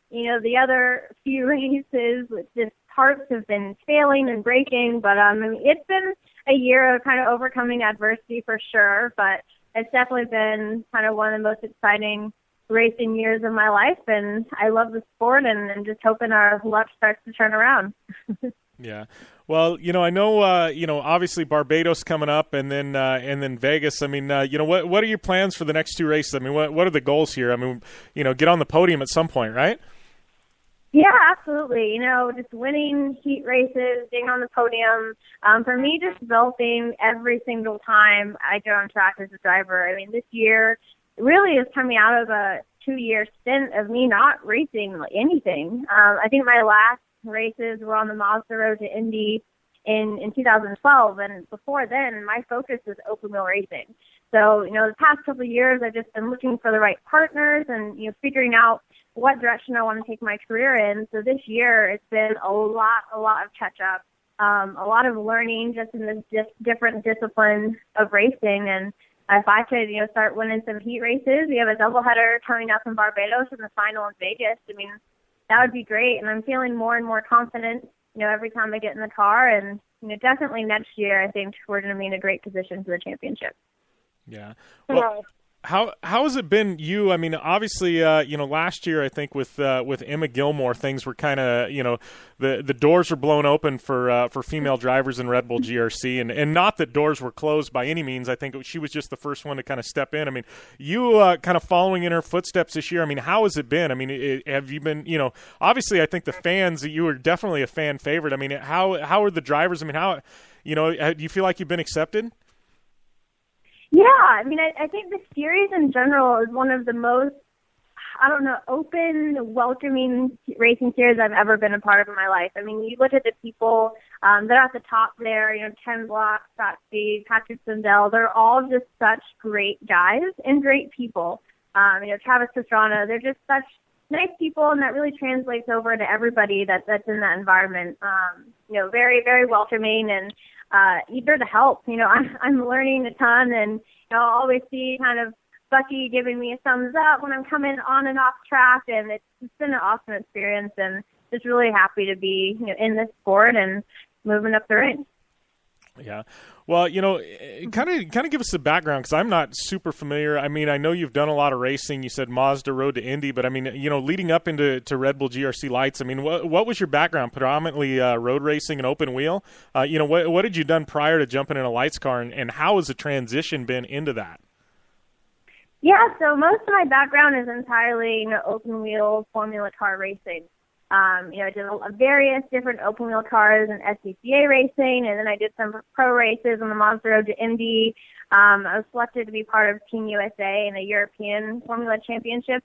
the other few races, just parts have been failing and breaking. But I mean, it's been a year of kind of overcoming adversity for sure, but it's definitely been kind of one of the most exciting racing years of my life, and I love the sport, and I'm just hoping our luck starts to turn around. Yeah. Well, I know, obviously Barbados coming up, and then Vegas. I mean, what are your plans for the next two races? I mean, what are the goals here? I mean, get on the podium at some point, right? Yeah, absolutely. Just winning heat races, being on the podium. For me, just developing every single time I get on track as a driver. I mean, this year really is coming out of a 2-year stint of me not racing anything. I think my last races were on the Mazda Road to Indy in 2012, and before then, my focus was open wheel racing. So, the past couple of years, I've just been looking for the right partners and, figuring out what direction I want to take my career in. So this year, it's been a lot of catch-up, a lot of learning just in this different discipline of racing. And if I could, start winning some heat races, we have a doubleheader coming up in Barbados and the final in Vegas. I mean, that would be great. And I'm feeling more and more confident, every time I get in the car. And, definitely next year, I think we're going to be in a great position for the championship. Yeah. Well, how has it been you? I mean, obviously, last year I think with Emma Gilmore, things were kind of, the doors were blown open for female drivers in Red Bull GRC, and not that doors were closed by any means. I think she was just the first one to kind of step in. I mean, you kind of following in her footsteps this year. I mean, how has it been? I mean, have you been, obviously I think the fans, you were definitely a fan favorite. I mean, how are the drivers? I mean, how, do you feel like you've been accepted? Yeah, I mean, I think the series in general is one of the most, open, welcoming racing series I've ever been a part of in my life. I mean, you look at the people that are at the top there, Ken Block, Scott Speed, Patrick Sindel, they're all just such great guys and great people. Travis Pastrana, they're just such nice people, and that really translates over to everybody that's in that environment. Very, very welcoming and eager to help. I'm learning a ton, and I'll always see kind of Bucky giving me a thumbs up when I'm coming on and off track, and it's been an awesome experience, and just really happy to be in this sport and moving up the ranks. Yeah. Well, kind of give us the background, because I'm not super familiar. I mean, I know you've done a lot of racing. You said Mazda Road to Indy, but I mean, leading up into Red Bull GRC lights, I mean, what was your background? Predominantly road racing and open wheel. What had you done prior to jumping in a lights car, and how has the transition been into that? Yeah, so most of my background is entirely open wheel Formula car racing. I did various different open wheel cars and SCCA racing, and then I did some pro races on the Mazda Road to Indy. I was selected to be part of Team USA in the European Formula Championship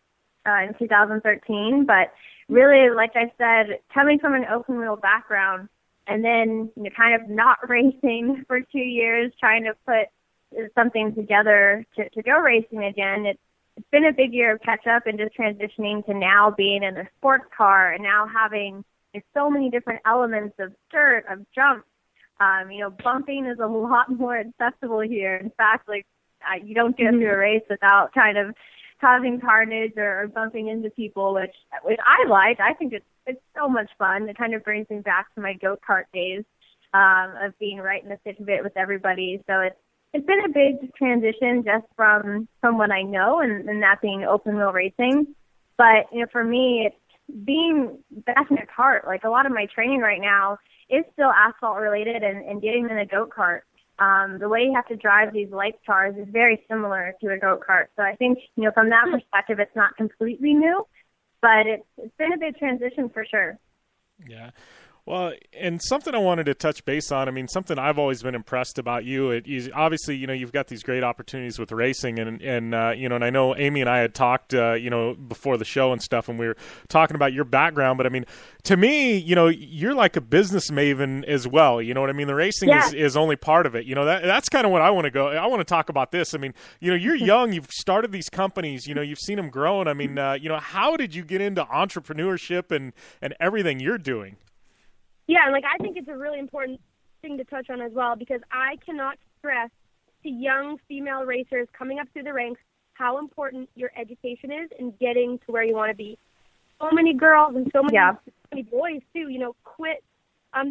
in 2013. But really, like I said, coming from an open wheel background, and then kind of not racing for 2 years, trying to put something together to go racing again. It's been a big year of catch up and just transitioning to now being in a sports car and now having so many different elements of dirt, of jumps. Bumping is a lot more accessible here. In fact, you don't get to a race without kind of causing carnage or bumping into people, which I like. I think it's so much fun. It kind of brings me back to my go-kart days of being right in the thick of it with everybody. So it's been a big transition just from what I know and that being open wheel racing. But for me, it's being back in a kart. Like a lot of my training right now is still asphalt related and getting in a go-kart. The way you have to drive these light cars is very similar to a go-kart. So I think, from that perspective, it's not completely new, but it's been a big transition for sure. Yeah. Well, and something I wanted to touch base on, I mean, something I've always been impressed about you, obviously, you've got these great opportunities with racing, and I know Amy and I had talked, before the show and stuff, and we were talking about your background, but I mean, to me, you're like a business maven as well, you know what I mean? The racing is only part of it, that's kind of what I want to go. I want to talk about this. I mean, you're young, you've started these companies, you've seen them grow, and I mean, how did you get into entrepreneurship and everything you're doing? Yeah, and I think it's a really important thing to touch on as well, because I cannot stress to young female racers coming up through the ranks how important your education is in getting to where you want to be. So many girls and so many boys too, quit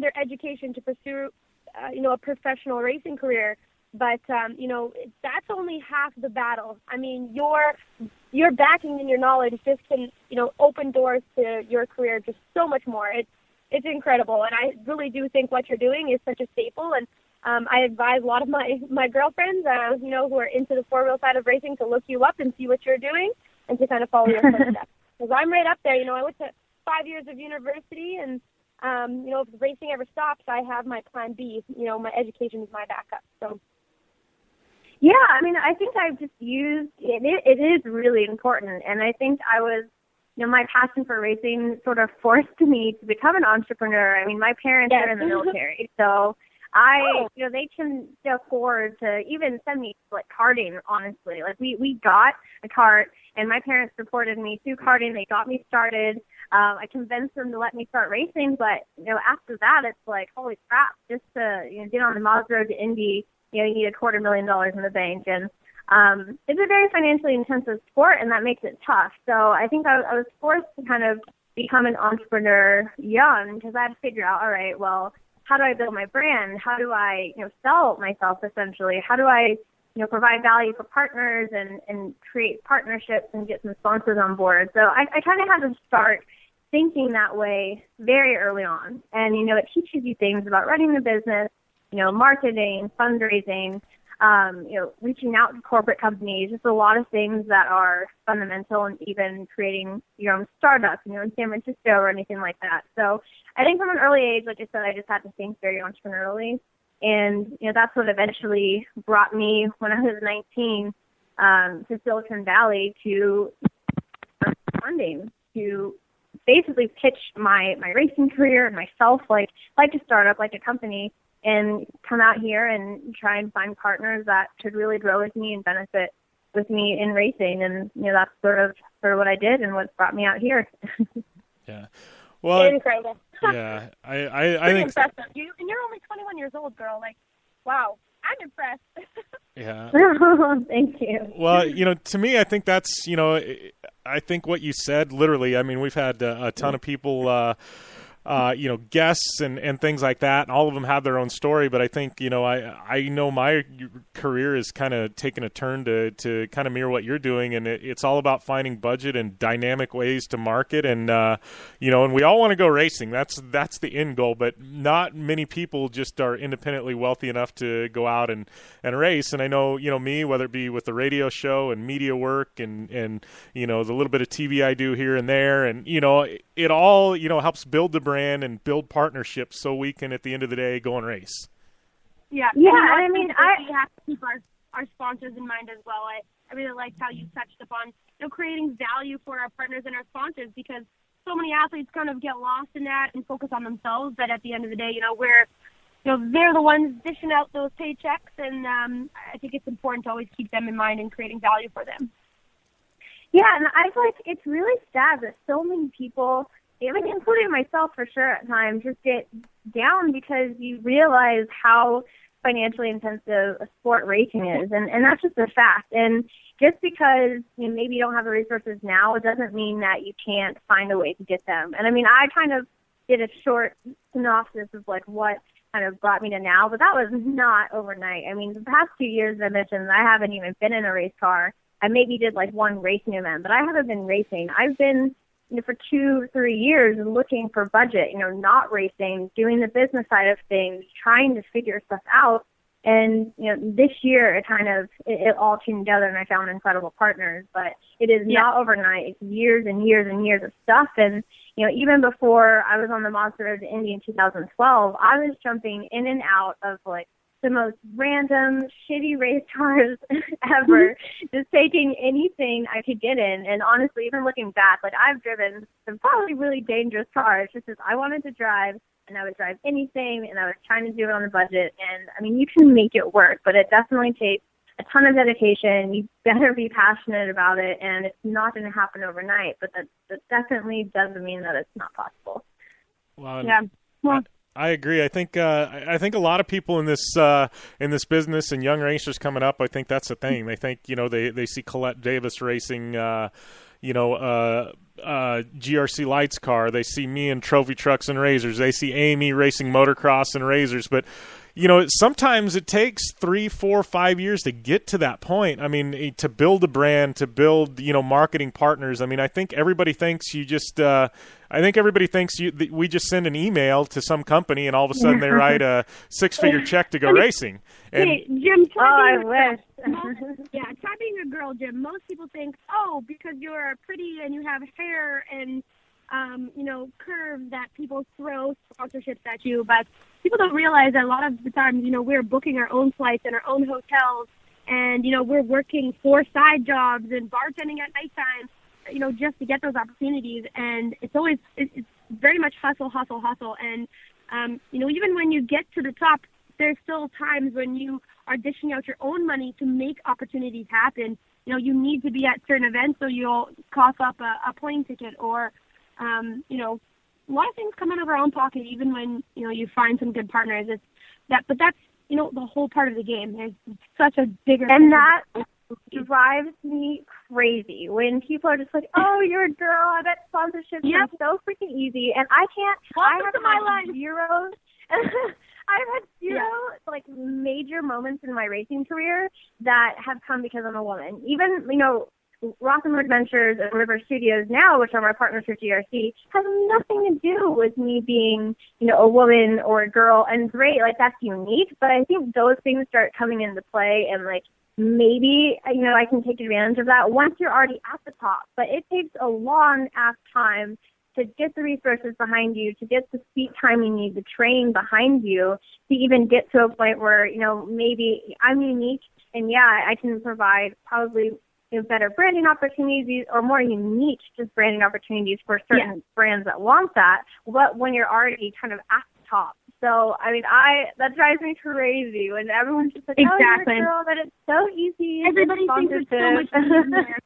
their education to pursue, a professional racing career. But that's only half the battle. I mean, your backing and your knowledge just can, open doors to your career just so much more. It's incredible, and I really do think what you're doing is such a staple, and I advise a lot of my girlfriends, who are into the four-wheel side of racing, to look you up and see what you're doing and to kind of follow your footsteps. Because I'm right up there. I went to 5 years of university, and, if racing ever stops, I have my plan B. My education is my backup. So. Yeah, I mean, I think I've just used it. It is really important, and I think I was my passion for racing sort of forced me to become an entrepreneur. I mean, my parents are in the military, so they can afford to even send me karting, honestly. We got a kart, and my parents supported me through karting. They got me started. I convinced them to let me start racing, but, after that, it's holy crap, just to get on the Moz Road to Indy, you need $250,000 in the bank, and it's a very financially intensive sport, and that makes it tough. So I think I was forced to kind of become an entrepreneur young, because I had to figure out, all right, well, how do I build my brand? How do I, sell myself essentially? How do I, provide value for partners and create partnerships and get some sponsors on board? So I kind of had to start thinking that way very early on. And, it teaches you things about running the business, marketing, fundraising, reaching out to corporate companies, just a lot of things that are fundamental, and even creating your own startup, in San Francisco or anything like that. So I think from an early age, like I said, I just had to think very entrepreneurially. And, that's what eventually brought me, when I was 19, to Silicon Valley to funding, to basically pitch my racing career and myself, like to start up like a company, and come out here and try and find partners that could really grow with me and benefit with me in racing. And, that's sort of what I did and what brought me out here. Yeah. Well, incredible. Yeah. I think impressive. And you're only 21 years old, girl. Wow. I'm impressed. Yeah. Thank you. Well, to me, I think that's, I think what you said, literally, I mean, we've had a ton of people, guests and things like that. And all of them have their own story, but I think, I know my career is kind of taking a turn to kind of mirror what you're doing. And it's all about finding budget and dynamic ways to market. And, and we all want to go racing. That's the end goal, but not many people just are independently wealthy enough to go out and race. And I know, me, whether it be with the radio show and media work and the little bit of TV I do here and there. And, it all, helps build the brand and build partnerships so we can, at the end of the day, go and race. Yeah. Yeah. I mean, we have to keep our sponsors in mind as well. I really liked how you touched upon, creating value for our partners and our sponsors, because so many athletes kind of get lost in that and focus on themselves that at the end of the day, they're the ones dishing out those paychecks, and I think it's important to always keep them in mind and creating value for them. Yeah, and I feel like it's really sad that so many people, even including myself for sure at times, just get down because you realize how financially intensive a sport racing is, and that's just a fact. And just because maybe you don't have the resources now, it doesn't mean that you can't find a way to get them. And I mean, I kind of did a short synopsis of like what kind of brought me to now, but that was not overnight. I mean, the past 2 years, I mentioned, I haven't even been in a race car. I maybe did like one racing event, but I haven't been racing. I've been for 2-3 years looking for budget, not racing, doing the business side of things, trying to figure stuff out. And, this year it all came together and I found incredible partners, but it is not overnight. It's years and years and years of stuff. And, even before I was on the Monster Road to Indy in 2012, I was jumping in and out of like the most random, shitty race cars ever, just taking anything I could get in. And honestly, even looking back, like I've driven some probably really dangerous cars just as I wanted to drive, and I would drive anything, and I was trying to do it on a budget. And I mean, you can make it work, but it definitely takes a ton of dedication. You better be passionate about it, and it's not going to happen overnight, but that definitely doesn't mean that it's not possible. Well, yeah. Well, I agree. I think a lot of people in this business and young racers coming up, I think that's the thing. They think they see Colette Davis racing GRC Lights car. They see me in trophy trucks and razors. They see Amy racing motocross and razors. But sometimes it takes 3, 4, 5 years to get to that point. I mean, to build a brand, to build marketing partners. I mean, I think everybody thinks we just send an email to some company and all of a sudden they write a 6-figure check to go racing. And, hey, Jim, I wish. Try being a girl, Jim. Most people think, because you're pretty and you have hair and curves that people throw sponsorships at you, but people don't realize that a lot of the times, we're booking our own flights and our own hotels, and, we're working 4 side jobs and bartending at nighttime, just to get those opportunities. And it's very much hustle. And, even when you get to the top, there's still times when you are dishing out your own money to make opportunities happen. You need to be at certain events, so you'll cough up a plane ticket, or, a lot of things come out of our own pocket, even when, you find some good partners. But that's, the whole part of the game. There's such a bigger... And that drives me crazy when people are just like, oh, you're a girl, I bet sponsorships are so freaking easy. And I can't... Welcome to my life. Zero... I've had zero major moments in my racing career that have come because I'm a woman. Even, Rothenberg Adventures and River Studios now, which are my partners for GRC, has nothing to do with me being, a woman or a girl. And great, like that's unique. But I think those things start coming into play, and like maybe, I can take advantage of that once you're already at the top. But it takes a long ass time to get the resources behind you, to get the speed time you need, the training behind you, to even get to a point where, maybe I'm unique and I can provide probably better branding opportunities or more unique just branding opportunities for certain brands that want that, but when you're already kind of at the top. So, I mean, that drives me crazy when everyone's just like, oh, you're a girl, that it's so easy. Everybody thinks it's so much easier.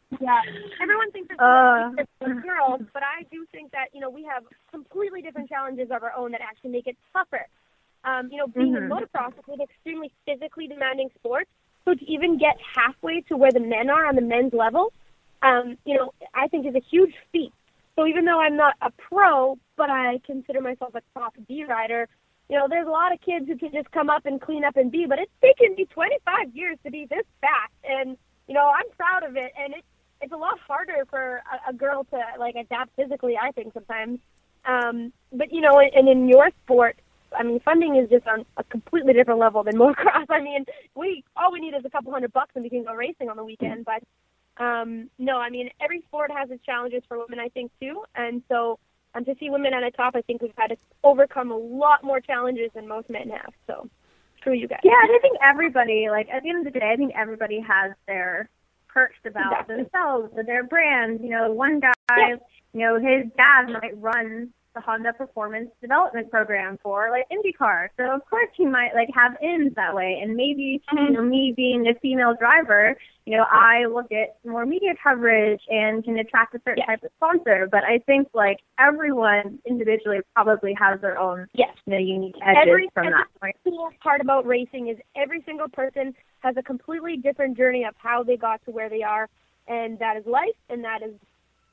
Everyone thinks it's so easier for girls, but I do think that, we have completely different challenges of our own that actually make it tougher. Being in motocross is an extremely physically demanding sport, so to even get halfway to where the men are on the men's level, I think is a huge feat. So even though I'm not a pro, but I consider myself a top B rider, there's a lot of kids who can just come up and clean up and be, but it's taken me 25 years to be this fast. And, I'm proud of it. And it's a lot harder for a girl to, like, adapt physically, I think, sometimes. But, and in your sport, I mean, funding is just on a completely different level than motocross. I mean, all we need is a couple $100 and we can go racing on the weekend. But, no, I mean, every sport has its challenges for women, I think, too. And so, to see women at the top, I think we've had to overcome a lot more challenges than most men have. So, screw you guys. Yeah, and I think everybody, like, at the end of the day, I think everybody has their perks about themselves or their brand. One guy, his dad might run the Honda Performance Development Program for like IndyCar. So of course he might like have ins that way. And maybe me being a female driver, I look at more media coverage and can attract a certain type of sponsor. But I think like everyone individually probably has their own unique edges from that point. The cool part about racing is every single person has a completely different journey of how they got to where they are, and that is life, and that is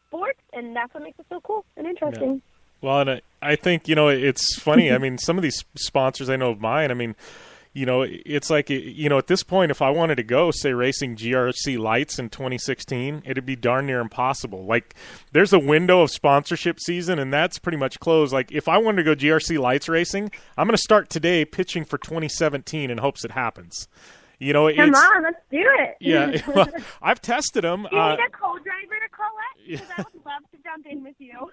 sports, and that's what makes it so cool and interesting. Yeah. Well, and I think, it's funny. I mean, some of these sponsors I know of mine, I mean, it's like, at this point, if I wanted to go, say, racing GRC lights in 2016, it'd be darn near impossible. Like, there's a window of sponsorship season, and that's pretty much closed. Like, if I wanted to go GRC lights racing, I'm going to start today pitching for 2017 in hopes it happens. Come on, let's do it. Yeah, well, I've tested them. Do you need a co-driver, Colette? Because I would love to jump in with you.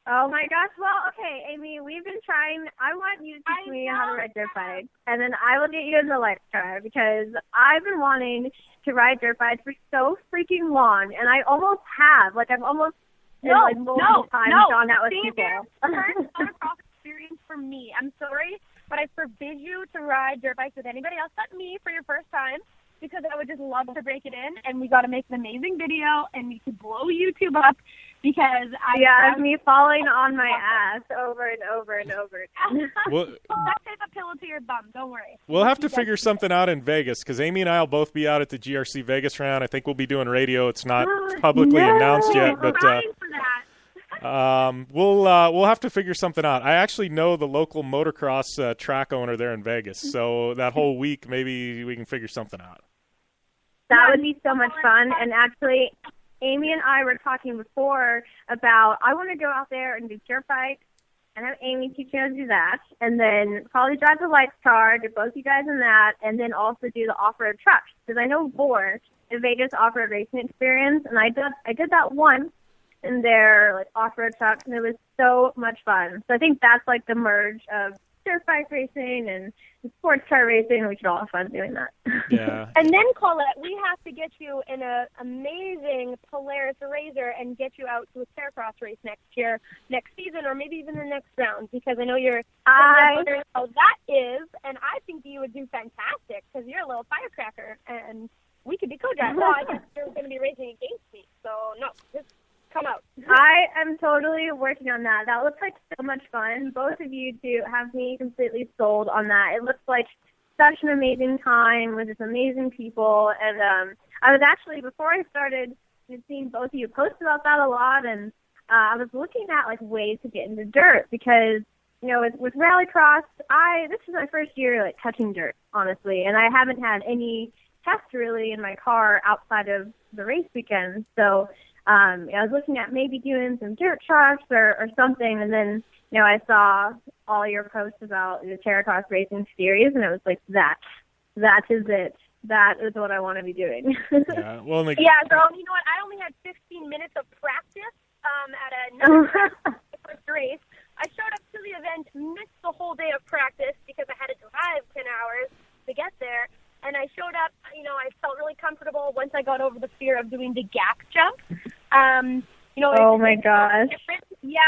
Oh my gosh! Well, okay, Amy, we've been trying. I want you to teach me how to ride dirt bikes, and then I will get you in the lights car because I've been wanting to ride dirt bikes for so freaking long, and I almost have. Like I've almost multiple times gone out with people. First motocross experience for me. I'm sorry, but I forbid you to ride dirt bikes with anybody else but me for your first time, because I would just love to break it in, and we got to make an amazing video, and we could blow YouTube up, because it's me falling on my ass over and over and over again. Well, that type of pillow to your bum, don't worry. We'll have to figure something out in Vegas, because Amy and I will both be out at the GRC Vegas round. I think we'll be doing radio. It's not publicly announced yet, but we'll have to figure something out. I actually know the local motocross track owner there in Vegas, so that whole week maybe we can figure something out. That would be so much fun. And actually, Amy and I were talking before about I want to go out there and do dirt bikes and have Amy teach me how to do that, and then probably drive the lights car, get both you guys in that, and then also do the off-road trucks, because I know LOORRS, the Vegas off-road racing experience, and I did that once in their like off-road trucks, and it was so much fun. So I think that's like the merge of dirt bike racing and sports car racing. We should all have fun doing that. Yeah. And then, Colette, we have to get you in an amazing Polaris Razor and get you out to a Terracross race next season, or maybe even the next round, because I know you're wondering how that is, and I think you would do fantastic, because you're a little firecracker, and we could be co-drivers. Well, I guess you're going to be racing against me, so no, just come out. I am totally working on that. That looks like so much fun. Both of you two have me completely sold on that. It looks like such an amazing time with just amazing people. And I was actually, before I started, seeing both of you post about that a lot, and I was looking at like ways to get into dirt, because with rallycross, this is my first year like touching dirt, honestly, and I haven't had any tests really in my car outside of the race weekend. So I was looking at maybe doing some dirt trucks or something, and then, I saw all your posts about the Terracross racing series, and it was like, that is it. That is what I want to be doing. Yeah, well, yeah, girl, you know what? I only had 15 minutes of practice at another first race. I showed up to the event, missed the whole day of practice because I had to drive 10 hours to get there. And I showed up, I felt really comfortable once I got over the fear of doing the gap jump. Oh my gosh. Yeah,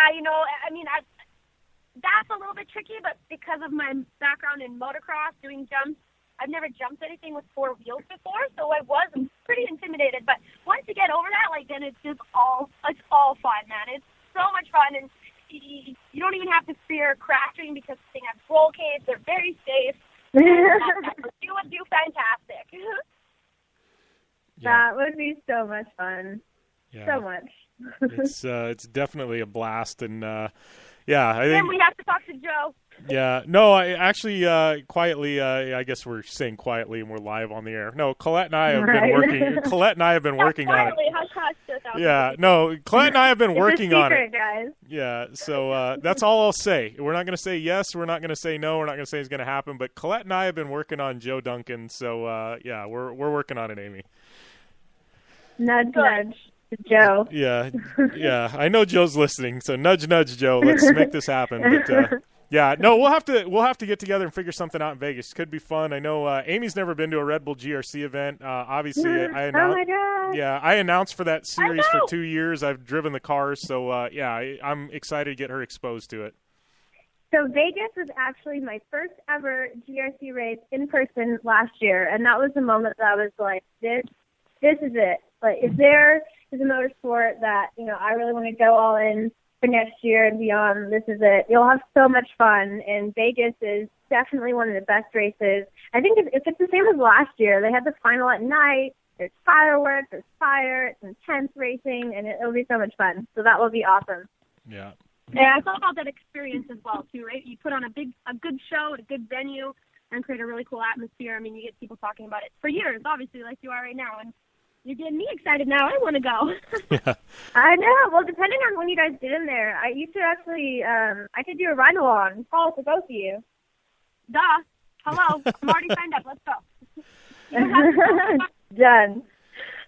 that's a little bit tricky, but because of my background in motocross, doing jumps, I've never jumped anything with four wheels before, so I was pretty intimidated. But once you get over that, then it's all fun, man. It's so much fun, and you don't even have to fear crashing because the thing has roll cage. They're very safe. You would do fantastic. That would be so much fun. Yeah. So much. It's definitely a blast, and I think. Then we have to talk to Joe. Yeah, no, I actually quietly. I guess we're saying quietly, and we're live on the air. No, Colette and I have been working. Colette and I have been working on it. Yeah, no, Colette and I have been working on it. Guys. Yeah, so that's all I'll say. We're not going to say yes. We're not going to say no. We're not going to say it's going to happen. But Colette and I have been working on Joe Duncan. So we're working on it, Amy. Nudge, nudge. Joe. Yeah. I know Joe's listening, so nudge, nudge, Joe. Let's make this happen. But Yeah, no, we'll have to get together and figure something out in Vegas. Could be fun. I know Amy's never been to a Red Bull GRC event. Obviously, I announced. Oh my God. Yeah, I announced for that series for 2 years. I've driven the cars, so I'm excited to get her exposed to it. So Vegas was actually my first ever GRC race in person last year, and that was the moment that I was like, this is it. Like, if there is a motorsport that, I really want to go all in for next year and beyond, this is it. You'll have so much fun, and Vegas is definitely one of the best races. I think if it's the same as last year, they had the final at night, there's fireworks, there's fire, it's intense racing, and it'll be so much fun. So that will be awesome. Yeah. Yeah, it's all about that experience as well, too, right? You put on a good show at a good venue and create a really cool atmosphere. I mean, you get people talking about it for years, obviously, like you are right now, and you're getting me excited now. I want to go. Yeah. I know. Well, depending on when you guys get in there, you should actually, I could do a ride-along. Call for both of you. Duh. Hello. I'm already signed up. Let's go. Done.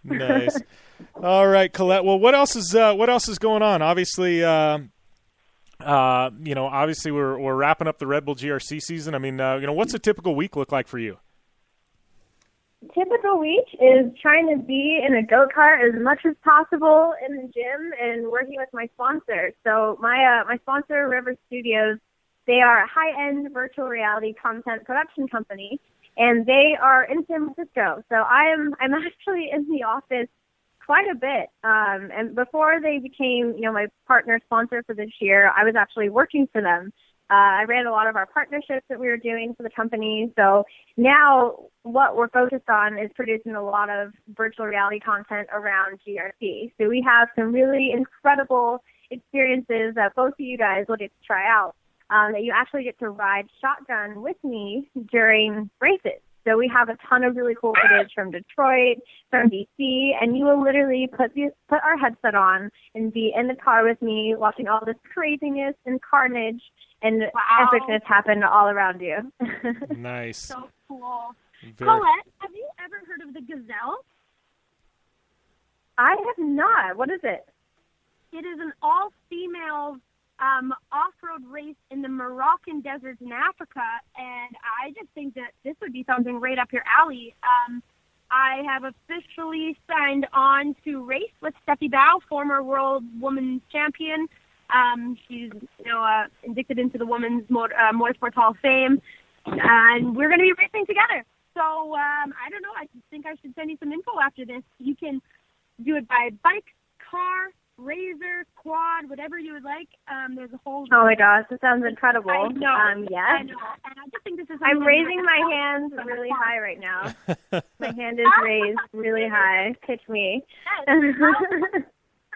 Nice. All right, Colette. Well, what else is going on? Obviously, obviously we're wrapping up the Red Bull GRC season. I mean, what's a typical week look like for you? Typical week is trying to be in a go-kart as much as possible in the gym and working with my sponsor. So my sponsor, River Studios, they are a high-end virtual reality content production company, and they are in San Francisco. So I'm actually in the office quite a bit. And before they became, my partner sponsor for this year, I was actually working for them. I ran a lot of our partnerships that we were doing for the company. So now what we're focused on is producing a lot of virtual reality content around GRC. So we have some really incredible experiences that both of you guys will get to try out, that you actually get to ride shotgun with me during races. So we have a ton of really cool footage from Detroit, from DC, and you will literally put our headset on and be in the car with me watching all this craziness and carnage and epicness happen all around you. Nice. So cool. Colette, have you ever heard of the Gazelle? I have not. What is it? It is an all-female off-road race in the Moroccan deserts in Africa, and I just think that this would be something right up your alley. I have officially signed on to race with Steffi Bao, former world women's champion. She's inducted into the Women's Motorsports Hall of Fame, and we're going to be racing together. So I don't know. I think I should send you some info after this. You can do it by bike, car, razor, quad, whatever you would like. There's a whole. Oh my gosh, this sounds incredible. I know. Yes. I know. And I just think this is. I'm raising my hands really high right now. My hand is raised really high. Pitch me. Yes.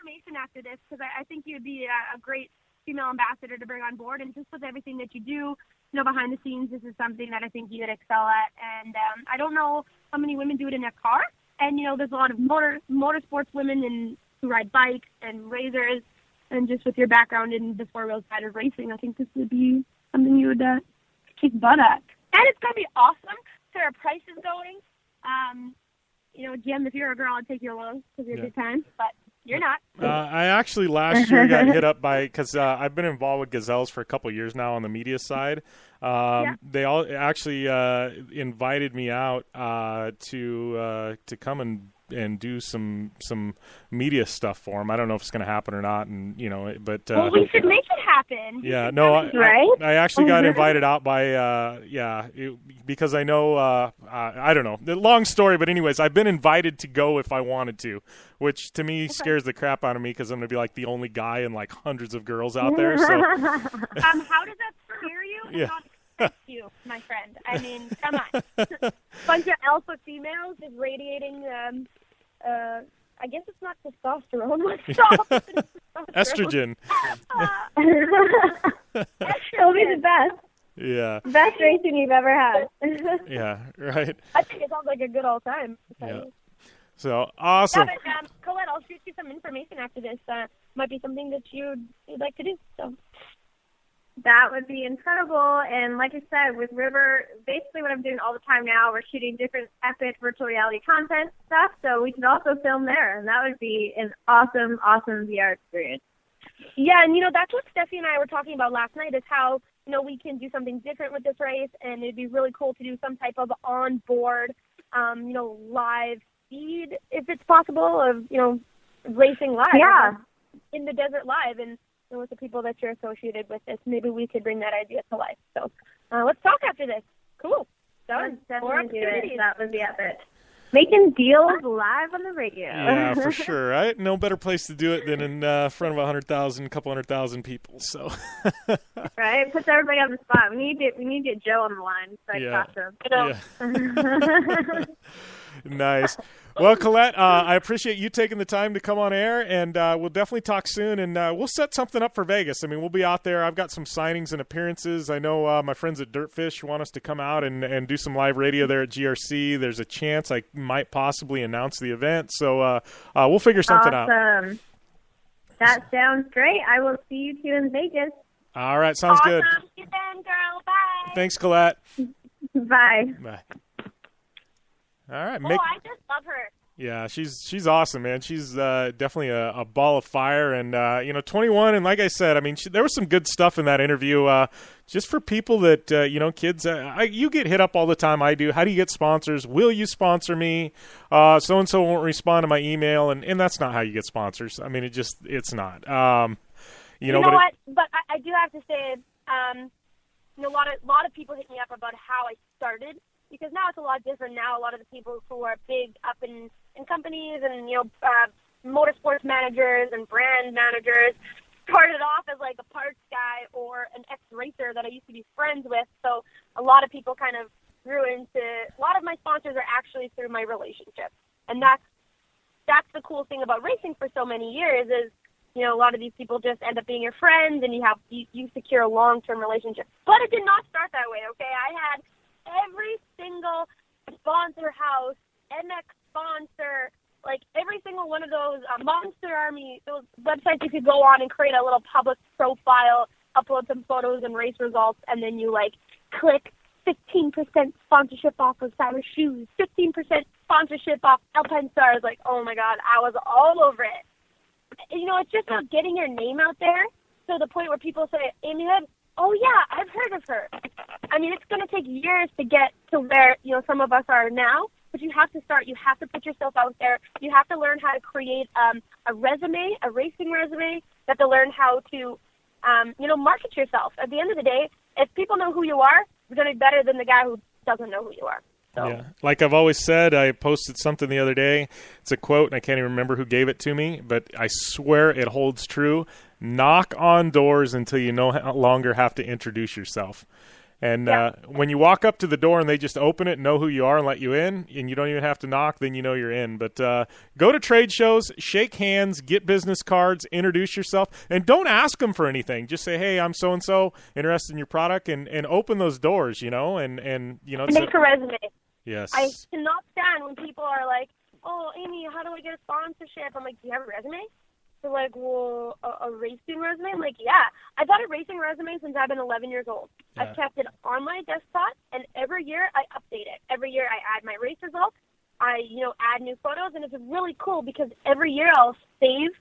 Information after this, because I think you'd be a great female ambassador to bring on board, and just with everything that you do, behind the scenes, this is something that I think you'd excel at. And I don't know how many women do it in a car, and there's a lot of motorsports women who ride bikes and razors, and just with your background in the four-wheel side of racing, I think this would be something you would kick butt at. And it's going to be awesome. There are prices going. Jim, if you're a girl, I'd take you along because you're a good time, but you're not. I actually last year got hit up because I've been involved with Gazelles for a couple of years now on the media side. They all actually invited me out to come and do some media stuff for them. I don't know if it's going to happen or not, but well, we should make it happen. Yeah, no, I actually got invited out by because I know I don't know, the long story, but anyways, I've been invited to go if I wanted to, which to me scares the crap out of me because I'm going to be like the only guy and like hundreds of girls out there. So how does that scare you? Yeah. You, my friend. I mean, come on. Bunch of alpha females is radiating. I guess it's not testosterone. Estrogen. It'll be the best. Yeah. Best racing you've ever had. Yeah. Right. I think it sounds like a good old time. Yeah. So awesome. Yeah, but, Colette, I'll shoot you some information after this. Might be something that you'd like to do. So. That would be incredible. And like I said, with River, basically what I'm doing all the time now, we're shooting different epic virtual reality content stuff, so we can also film there. And that would be an awesome, awesome VR experience. Yeah, and that's what Steffi and I were talking about last night is how, we can do something different with this race, and it'd be really cool to do some type of on-board, live feed, if it's possible, of, racing live. Yeah. In the desert live, and with the people that you're associated with this, maybe we could bring that idea to life. So let's talk after this. Cool. Done. Definitely do it. That would be epic. Making deals live on the radio. Yeah, for sure. Right? No better place to do it than in front of 100,000, couple 100,000 people. So. Right? Puts everybody on the spot. We need to get Joe on the line so I can talk to him. Nice. Well, Colette, I appreciate you taking the time to come on air, and we'll definitely talk soon, and we'll set something up for Vegas. I mean, we'll be out there. I've got some signings and appearances. I know my friends at Dirtfish want us to come out and do some live radio there at GRC. There's a chance I might possibly announce the event, so we'll figure something out. Awesome. That sounds great. I will see you two in Vegas. All right, sounds good. See you then, girl. Bye. Thanks, Colette. Bye. Bye. All right. I just love her. Yeah, she's awesome, man. She's definitely a ball of fire, and 21. And like I said, I mean, there was some good stuff in that interview. Just for people that kids, you get hit up all the time. I do. How do you get sponsors? Will you sponsor me? So and so won't respond to my email, and that's not how you get sponsors. I mean, it's not. But I do have to say, a lot of people hit me up about how I started. Because now it's a lot different. Now a lot of the people who are big up in companies and, motorsports managers and brand managers started off as like a parts guy or an ex-racer that I used to be friends with. So a lot of people kind of grew into – a lot of my sponsors are actually through my relationship. And that's the cool thing about racing for so many years is, a lot of these people just end up being your friends and you secure a long-term relationship. But it did not start that way, okay? I had – every single sponsor house, MX sponsor, like every single one of those Monster Army, those websites you could go on and create a little public profile, upload some photos and race results, and then you click 15% sponsorship off of Cyrus Shoes, 15% sponsorship off Alpine Stars. Like, oh my God, I was all over it. It's just about getting your name out there to the point where people say, Amy Hood, oh yeah, I've heard of her. I mean, it's going to take years to get to where, some of us are now, but you have to start. You have to put yourself out there. You have to learn how to create a resume, a racing resume. You have to learn how to, market yourself. At the end of the day, if people know who you are, you're going to be better than the guy who doesn't know who you are. So. Yeah. Like I've always said, I posted something the other day. It's a quote, and I can't even remember who gave it to me, but I swear it holds true. Knock on doors until you no longer have to introduce yourself. And when you walk up to the door and they just open it, know who you are and let you in, and you don't even have to knock, then you know you're in. But go to trade shows, shake hands, get business cards, introduce yourself, and don't ask them for anything. Just say, hey, I'm so-and-so, interested in your product, and open those doors, and make a resume. Yes. I cannot stand when people are like, oh, Amy, how do I get a sponsorship? I'm like, do you have a resume? They're like, well, a racing resume? I'm like, yeah. I've had a racing resume since I've been 11 years old. Yeah. I've kept it on my desktop, and every year I update it. Every year I add my race results. I, add new photos, and it's really cool because every year I will save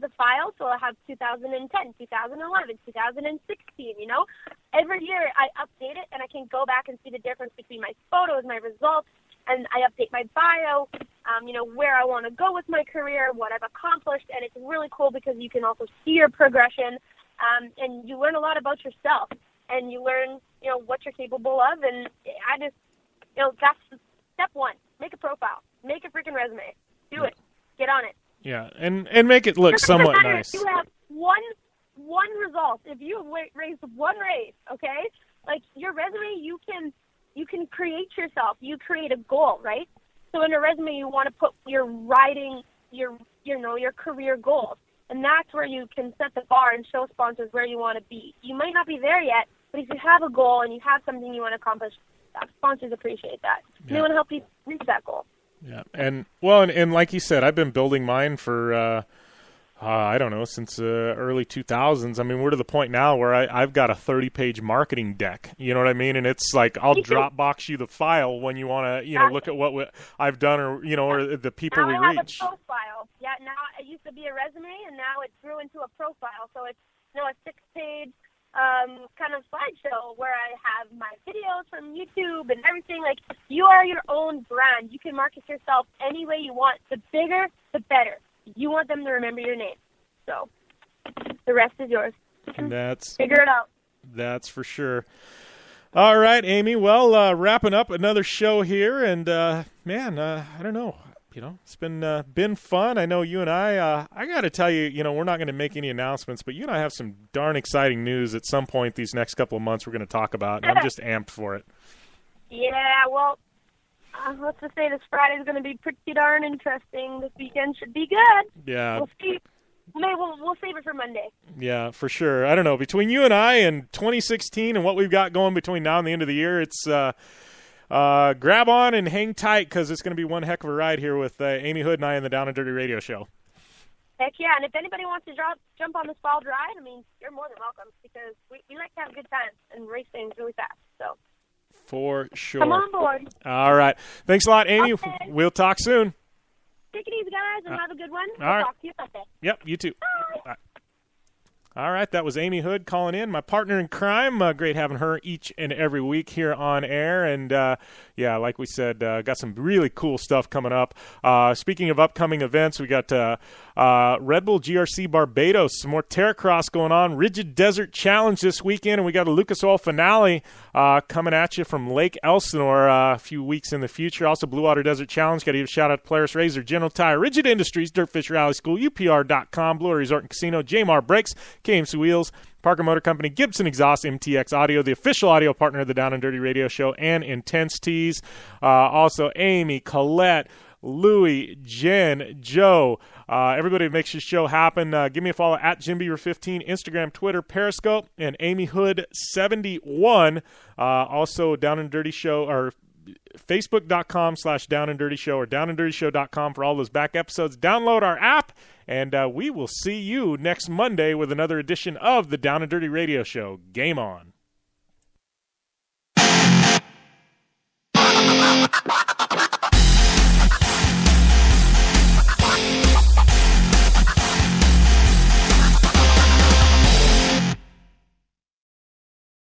the file, so I'll have 2010, 2011, 2016, Every year I update it, and I can go back and see the difference between my photos, my results, and I update my bio, where I want to go with my career, what I've accomplished, and it's really cool because you can also see your progression, and you learn a lot about yourself, and you learn, what you're capable of, and I just, that's step one. Make a profile. Make a freaking resume. Do it. Get on it. Yeah, and make it look somewhat nice. You have one result. If you raced one race, okay, like your resume, you can create yourself. You create a goal, right? So in a resume, you want to put your riding, your career goals, and that's where you can set the bar and show sponsors where you want to be. You might not be there yet, but if you have a goal and you have something you want to accomplish, sponsors appreciate that. Yeah. They want to help you reach that goal. Yeah, and like you said, I've been building mine for I don't know, since early 2000s. I mean, we're to the point now where I've got a 30-page marketing deck. You know what I mean? And it's like I'll Dropbox you the file when you want to, look at what I've done or the people we reach. Now I have a profile. Yeah, now it used to be a resume, and now it grew into a profile. So it's, a 6-page kind of slideshow where I have my videos from YouTube and everything. Like, you are your own brand. You can market yourself any way you want. The bigger, the better. You want them to remember your name. So the rest is yours. Figure it out. That's for sure. All right, Amy. Well, wrapping up another show here, and man, I don't know. It's been fun. I know you and I got to tell you, we're not going to make any announcements, but you and I have some darn exciting news at some point these next couple of months we're going to talk about, and I'm just amped for it. Yeah, well, let's just say this Friday's going to be pretty darn interesting. This weekend should be good. Yeah. We'll see. Maybe we'll save it for Monday. Yeah, for sure. I don't know. Between you and I and 2016 and what we've got going between now and the end of the year, it's grab on and hang tight because it's going to be one heck of a ride here with Amy Hood and I in the Down and Dirty Radio Show. Heck yeah, and if anybody wants to jump on this wild ride, you're more than welcome because we like to have a good time and race things really fast. So for sure. Come on board. All right. Thanks a lot, Amy. Okay. We'll talk soon. Take it easy, guys, and have a good one. All right. Talk to you Monday. Yep, you too. Bye. All right, that was Amy Hood calling in, my partner in crime. Great having her each and every week here on air. And, yeah, like we said, got some really cool stuff coming up. Speaking of upcoming events, we got Red Bull GRC Barbados, some more Terracross going on, Rigid Desert Challenge this weekend, and we got a Lucas Oil finale coming at you from Lake Elsinore a few weeks in the future. Also, Blue Water Desert Challenge. Got to give a shout-out to Polaris Razor, General Tire, Rigid Industries, Dirtfish Rally School, UPR.com, Blue Water Resort and Casino, Jamar Brakes, KMC Wheels, Parker Motor Company, Gibson Exhaust, MTX Audio, the official audio partner of the Down and Dirty Radio Show, and Intense Tees. Also, Amy, Colette, Louie, Jen, Joe, everybody that makes this show happen. Give me a follow at JimBeaver15, Instagram, Twitter, Periscope, and Amy Hood 71. Also, Down and Dirty Show, or Facebook.com/Down and Dirty Show, or DownandDirtyShow.com for all those back episodes. Download our app, and we will see you next Monday with another edition of the Down and Dirty Radio Show. Game on.